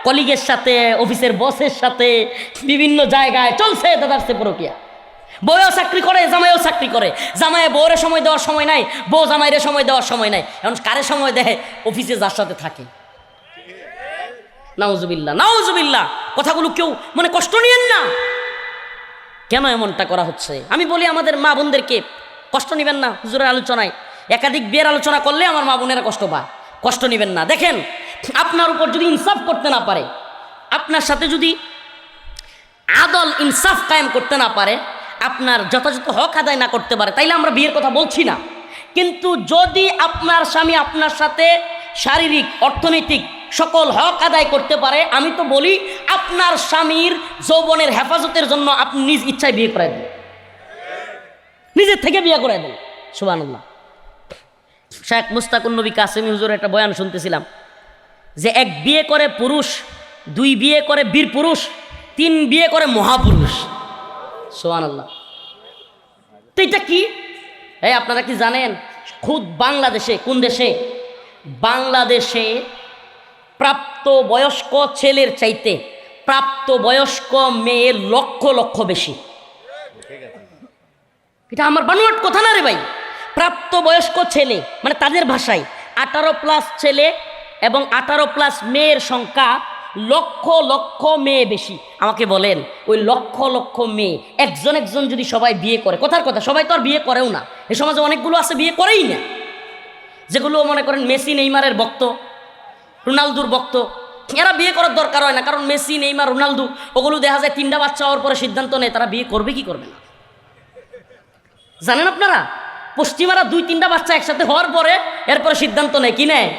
কলিগের সাথে, অফিসের বসের সাথে, বিভিন্ন জায়গায় চলছে দাদারসে পরকীয়া। বউও চাকরি করে, জামাইও চাকরি করে। জামাইয়ে বউরে সময় দেওয়ার সময় নাই, বউ জামাইরে সময় দেওয়ার সময় নাই। এখন কারে সময় দেয়? অফিসে যার সাথে থাকে। নাউজুবিল্লাহ, নাউজুবিল্লাহ। কথাগুলো কেউ মানে কষ্ট নিয়েন না। কেন এমনটা করা হচ্ছে? আমি বলি আমাদের মা বোনদেরকে, কষ্ট নেবেন না। হুজুরের আলোচনায় একাধিক বিয়ের আলোচনা করলে আমার মা বোনেরা কষ্ট পায়, কষ্ট নেবেন না। দেখেন, আপনার উপর যদি ইনসাফ করতে না পারে, আপনার সাথে যদি আদল ইনসাফ কায়েম করতে না পারে, আপনার যথাযথ হক আদায় না করতে পারে, তাইলে আমরা বিয়ের কথা বলছি না। কিন্তু যদি আপনার স্বামী আপনার সাথে শারীরিক, অর্থনৈতিক সকল হক আদায় করতে পারে, আমি তো বলি আপনার স্বামীর যৌবনের হেফাজতের জন্য আপনি নিজ ইচ্ছায় বিয়ে করে দেন, নিজের থেকে বিয়ে করে দেন। সুবহানাল্লাহ। শেখ মুস্তাকুন নবী কাসেমি হুজুরের একটা বয়ান শুনতেছিলাম যে 1 বিয়ে করে পুরুষ, 2 বিয়ে করে বীর পুরুষ, 3 বিয়ে করে মহাপুরুষ। সুবহানাল্লাহ। তো এটা কি? এই আপনারা কি জানেন, খুদ বাংলাদেশে, কোন দেশে? বাংলাদেশে প্রাপ্ত বয়স্ক ছেলের চাইতে প্রাপ্ত বয়স্ক মেয়ের লক্ষ লক্ষ বেশি। এটা আমার বানোয়াট কথা না রে ভাই। প্রাপ্ত বয়স্ক ছেলে মানে তাদের ভাষায় 18+ ছেলে এবং 18+ মেয়ের সংখ্যা লক্ষ লক্ষ মেয়ে বেশি। আমাকে বলেন, ওই লক্ষ লক্ষ মেয়ে একজন একজন যদি সবাই বিয়ে করে, কথার কথা সবাই তো আর বিয়ে করেও না, এই সমাজে অনেকগুলো আছে বিয়ে করেই না, যেগুলো মনে করেন মেসি নেইমারের ভক্ত, রোনালদোর ভক্ত, এরা বিয়ে করার দরকার হয় না। কারণ মেসি, নেইমার, রোনালদো ওগুলো দেখা যায় 3টা বাচ্চা হওয়ার পরে সিদ্ধান্ত নেয় তারা বিয়ে করবে কি করবে না। জানেন আপনারা, পশ্চিমারা 2-3টা বাচ্চা একসাথে হওয়ার পরে এরপরে সিদ্ধান্ত নেয়, কি নেয়?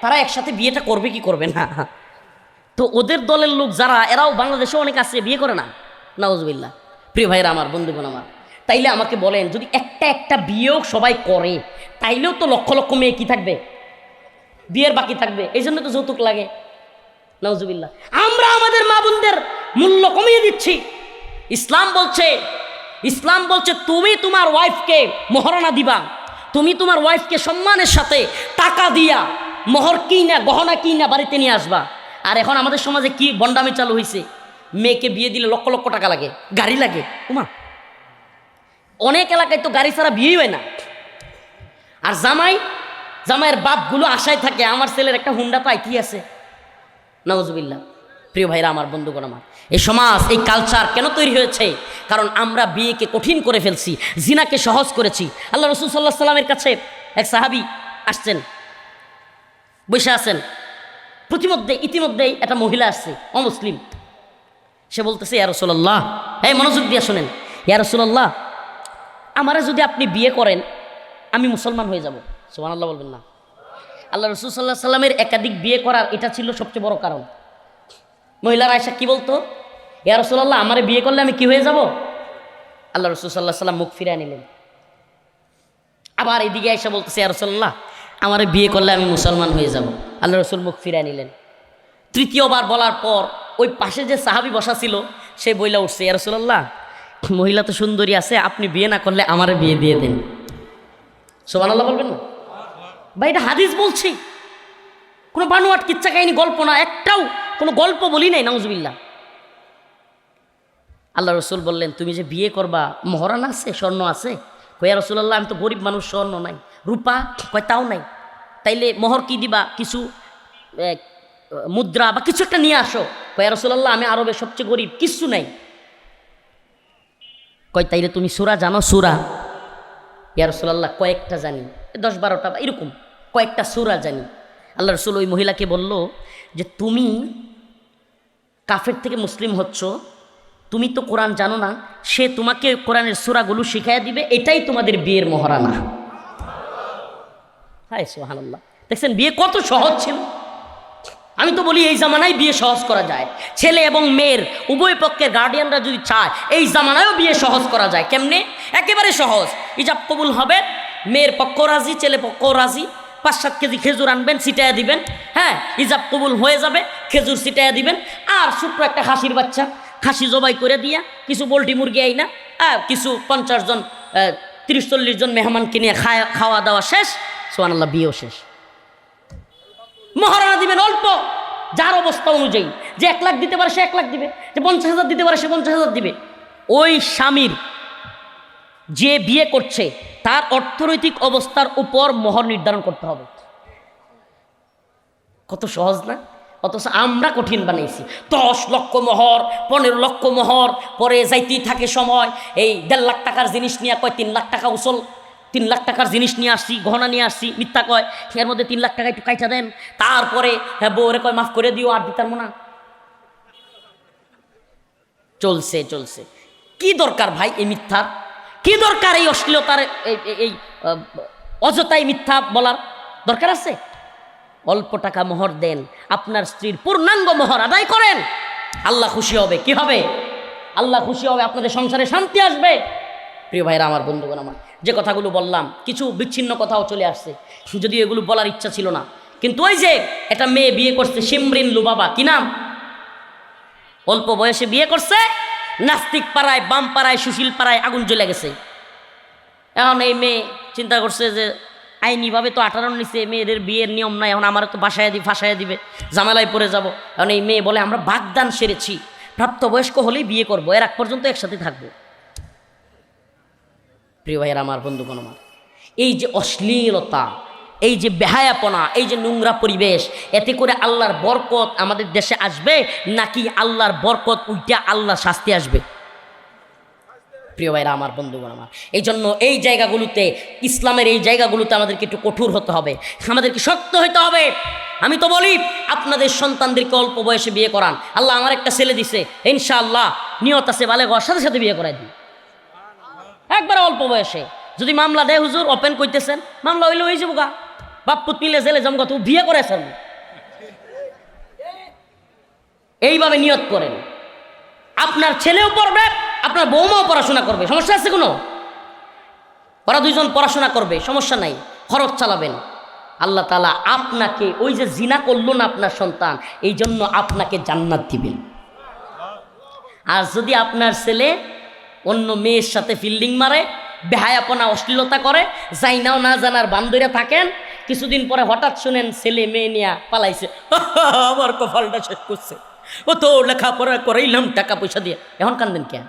তারা একসাথে বিয়েটা করবে কি করবে না। তো ওদের দলের লোক যারা, এরাও বাংলাদেশে অনেক আছে বিয়ে করে না, নাউজুবিল্লাহ। প্রিয় ভাইরা আমার, বন্ধুগণ আমার, তাইলে আমাকে বলেন, যদি একটা বিয়েও সবাই করে, তাইলেও তো লক্ষ লক্ষ মেয়ে কি থাকবে? বিয়ের বাকি থাকবে। এই জন্য তো যৌতুক লাগে। নাউজুবিল্লাহ। আমরা আমাদের মা বোনদের মূল্য কমিয়ে দিচ্ছি। ইসলাম বলছে তুমি তোমার ওয়াইফকে মহারণা দিবা, তুমি তোমার ওয়াইফকে সম্মানের সাথে টাকা দিয়া মোহর কিনা গহনা কিনা বাড়িতে নিয়ে আসবা। আর এখন আমাদের সমাজে কি বন্ডামি চালু হয়েছে, মেয়েকে বিয়ে দিলে লক্ষ লক্ষ টাকা লাগে, গাড়ি লাগে। উমা, অনেক এলাকায় তো গাড়ি ছাড়া বিয়েই হয় না। আর জামাইয়ের বাপগুলো আশায় থাকে আমার ছেলের একটা হুন্ডা পাইতেই আছে। নাউজুবিল্লাহ। প্রিয় ভাইরা আমার, বন্ধুগণ আমার, এই সমাজ, এই কালচার কেন তৈরি হয়েছে? কারণ আমরা বিয়েকে কঠিন করে ফেলছি, জিনাকে সহজ করেছি। আল্লাহ রাসূল সাল্লাল্লাহু আলাইহি সাল্লামের কাছে এক সাহাবী আসছেন, বসে আছেন। ইতিমধ্যেই একটা মহিলা আসছে, অমুসলিম। সে বলতেছে, ইয়া রাসূলুল্লাহ, এই মনোযোগ দিয়ে শোনেন, ইয়া রাসূলুল্লাহ, আমারে যদি আপনি বিয়ে করেন আমি মুসলমান হয়ে যাব। সুবহানাল্লাহ বলবেন না? আল্লাহ রাসূল সাল্লাল্লাহু আলাইহি সাল্লামের একাধিক বিয়ে করার এটা ছিল সবচেয়ে বড় কারণ। মহিলারা আয়েশা কি বলতো, ইয়া রাসূলুল্লাহ, আমারে বিয়ে করলে আমি কি হয়ে যাব? আল্লাহ রাসূল সাল্লাল্লাহু আলাইহি সাল্লাম মুখ ফিরিয়ে নিলেন। আবার এদিকে আয়েশা বলতেছে, ইয়া রাসূলুল্লাহ, আমারে বিয়ে করলে আমি মুসলমান হয়ে যাব। আল্লাহ রাসূল মুখ ফিরিয়ে নিলেন। তৃতীয়বার বলার পর ওই পাশে যে সাহাবী বসা ছিল সে বইলা উঠছে, ইয়া রাসূলুল্লাহ, মহিলা তো সুন্দরী আছে, আপনি বিয়ে না করলে আমারে বিয়ে দিয়ে দেন। সুবহানাল্লাহ বলবেন না? ভাই, এটা হাদিস বলছি, কোনো বানোয়াট কিচ্ছা কাহিনী, গল্প না, একটাও কোনো গল্প বলি নাই। নাউজুবিল্লাহ। আল্লাহ রাসূল বললেন, তুমি যে বিয়ে করবা মহরানা আছে, স্বর্ণ আছে? কয়, ইয়া রাসূলুল্লাহ, আমি তো গরিব মানুষ, স্বর্ণ নাই, রূপা কয় তাও নাই। তাইলে মোহর কি দিবা? কিছু মুদ্রা বা কিছু একটা নিয়ে আসো। কয়, ইয়া রাসূলুল্লাহ, আমি আরবে সবচেয়ে গরিব, কিচ্ছু নাই। কয়, তাইলে তুমি সূরা জানো? সূরা? ইয়া রাসূলুল্লাহ, কয়েকটা জানি, 10-12টা বা এরকম কয়েকটা সূরা জানি। আল্লাহ রাসূল ওই মহিলাকে বলল যে, তুমি কাফের থেকে মুসলিম হচ্ছ, তুমি তো কোরআন জানো না, সে তোমাকে কোরআনের সূরাগুলো শিখাইয়া দিবে, এটাই তোমাদের বিয়ের মহারানা। হায় সুবহানাল্লাহ। দেখছেন বিয়ে কত সহজ ছিল? আমি তো বলি এই জামানায় বিয়ে সহজ করা যায়। ছেলে এবং মেয়ের উভয় পক্ষের গার্ডিয়ানরা যদি চায় এই জামানায়ও বিয়ে সহজ করা যায়। কেমনে? একেবারে সহজ। ইজাব কবুল হবে, মেয়ের পক্ষ রাজি, ছেলে পক্ষ রাজি। 5-7 কেজি খেজুর আনবেন, ছিটাইয়া দিবেন। হ্যাঁ, ইজাব কবুল হয়ে যাবে, খেজুর ছিটাইয়া দিবেন। আর ছোট্ট একটা খাসির বাচ্চা, খাসি জবাই করে দিয়া, কিছু পোলট্রি মুরগি আইনা, কিছু 50 জন 30-40 জন মেহমান কিনে খাওয়া দাওয়া শেষ। সুবহানাল্লাহ, বিয়েও শেষ। মহারণা দিবেন অল্প, যার অবস্থা অনুযায়ী। যে 1 লাখ দিতে পারে সে 1 লাখ দিবে, যে 50,000 দিতে পারে সে 50,000 দিবে। ওই স্বামীর যে বিয়ে করছে তার অর্থনৈতিক অবস্থার উপর মোহর নির্ধারণ করতে হবে। কত সহজ না? অথচ আমরা কঠিন বানাইছি। 10 লক্ষ মোহর, 15 লক্ষ মোহর, পরে যাইতেই থাকে সময়। এই 1.5 লাখ টাকার জিনিস নিয়ে কয় 3 লাখ টাকা উসল, 3 লাখ টাকার জিনিস নিয়ে আসছি, গহনা নিয়ে আসছি, মিথ্যা কয়। এর মধ্যে 3 লাখ টাকা একটু কাইটা দেন, তারপরে বউরে কয় মাফ করে দিও, আর দিতার না। চলছে। কি দরকার ভাই এই মিথ্যার? কি দরকার এই অশ্লীলতার, এই অযথাই মিথ্যা বলার দরকার আছে? অল্প টাকা মোহর দেন, আপনার স্ত্রীর পূর্ণাঙ্গ মোহর আদায় করেন, আল্লাহ খুশি হবে। কি হবে? আল্লাহ খুশি হবে, আপনাদের সংসারে শান্তি আসবে। প্রিয় ভাইরা আমার, বন্ধুগণ আমার, যে কথাগুলো বললাম কিছু বিচ্ছিন্ন কথাও চলে আসছে, যদিও এগুলো বলার ইচ্ছা ছিল না। কিন্তু ওই যে একটা মেয়ে বিয়ে করছে, শিমরিন লুবাবা, কি নাম? অল্প বয়সে বিয়ে করছে, নাস্তিক পাড়ায়, বাম পাড়ায়, সুশীল পাড়ায় আগুন জ্বলে গেছে। এখন এই মেয়ে চিন্তা করছে যে আইনিভাবে তো 18 নিচে মেয়েদের বিয়ের নিয়ম নাই, এখন আমার তো ফাঁসাইয়া দিবে, ঝামেলায় পড়ে যাব। এখন এই মেয়ে বলে আমরা বাগদান সেরেছি, প্রাপ্তবয়স্ক হলেই বিয়ে করবো, এর আগ পর্যন্ত একসাথে থাকবো। প্রিয় ভাইয়েরা আমার, বন্ধুগণ আমার, এই যে অশ্লীলতা, এই যে বেহায়াপনা, এই যে নোংরা পরিবেশ, এতে করে আল্লাহর বরকত আমাদের দেশে আসবে নাকি আল্লাহর বরকত উল্টা আল্লাহ শাস্তি আসবে? প্রিয় ভাইরা আমার, বন্ধুগণ আমার, এই জন্য এই জায়গাগুলোতে, ইসলামের এই জায়গাগুলোতে আমাদেরকে একটু কঠোর হতে হবে, আমাদেরকে শক্ত হতে হবে। আমি তো বলি আপনাদের সন্তানদেরকে অল্প বয়সে বিয়ে করান। আল্লাহ আমার একটা ছেলে দিছে, ইনশাআল্লাহ নিয়ত আছে বালেগ হওয়ার সাথে সাথে বিয়ে করাই দিই, একবারে অল্প বয়সে। যদি মামলা দেয়, হুজুর ওপেন করতেছেন, মামলা হইলে হয়ে যাবো গা, বাপ্পুত মিলে জেলে জমগা, তো বিয়ে করেছেন। এইভাবে নিয়ত করেন, আপনার ছেলেও পড়বে, আপনার বৌমাও পড়াশোনা করবে, সমস্যা আছে কোনো? ওরা দুইজন পড়াশোনা করবে, সমস্যা নাই, খরচ চালাবেন। আল্লাহ তাআলা আপনাকে ওই যে জিনা করলো না আপনার সন্তান, এই জন্য আপনাকে জান্নাত দিবেন। আর যদি আপনার ছেলে অন্য মেয়ের সাথে ফিল্ডিং মারে, বেহায়াপনা অশ্লীলতা করে, জাইনাও না জানার বান্ধবীরা থাকেন, কিছুদিন পরে হঠাৎ শুনেন ছেলে মেয়ে নিয়ে পালাইছে, আমার কপালটা শেষ করছে, ও তো লেখাপড়া করাইলাম টাকা পয়সা দিয়ে, এখন কান্দেন কে?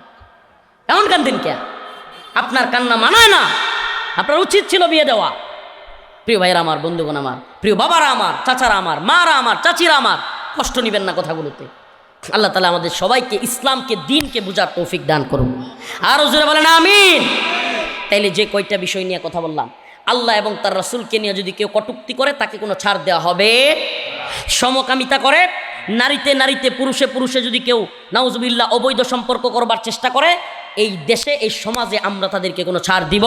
এখন কান্দেন কে? আপনার কান্না মানায় না, আপনার উচিত ছিল বিয়ে দেওয়া। প্রিয় ভাইরা আমার, বন্ধুগণ আমার, প্রিয় বাবারা আমার, চাচারা আমার, মারা আমার, চাচিরা আমার, কষ্ট নেবেন না কথাগুলোতে। আল্লাহ তাআলা আমাদের সবাইকে ইসলামকে, দ্বীনকে বুঝার তৌফিক দান করুন। আরও জোরে বলেন আমিন। তাইলে যে কয়টা বিষয় নিয়ে কথা বললাম, আল্লাহ এবং তার রাসূলকে নিয়ে যদি কেউ কটূক্তি করে তাকে কোনো ছাড় দেওয়া হবে। সমকামিতা করে, নারীতে নারীতে, পুরুষে পুরুষে যদি কেউ নাউজুবিল্লাহ অবৈধ সম্পর্ক করবার চেষ্টা করে, এই দেশে, এই সমাজে আমরা তাদেরকে কোনো ছাড় দিব।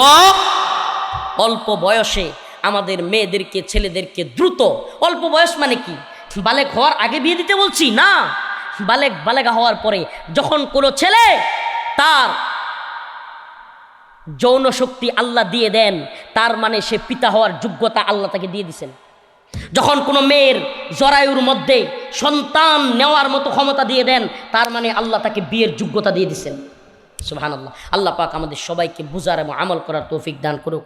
অল্প বয়সে আমাদের মেয়েদেরকে, ছেলেদেরকে দ্রুত, অল্প বয়স মানে কি বালেগ হওয়ার আগে বিয়ে দিতে বলছি না, বালেগা হওয়ার পরে যখন কোনো ছেলে তার যৌন শক্তি আল্লাহ দিয়ে দেন, তার মানে সে পিতা হওয়ার যোগ্যতা আল্লাহ তাকে দিয়ে দিছেন। যখন কোনো মেয়ের জরায়ুর মধ্যে সন্তান নেওয়ার মতো ক্ষমতা দিয়ে দেন, তার মানে আল্লাহ তাকে বিয়ের যোগ্যতা দিয়ে দিছেন। সুবহানাল্লাহ। আল্লাহ পাক আমাদের সবাইকে বুঝার এবং আমল করার তৌফিক দান করুক।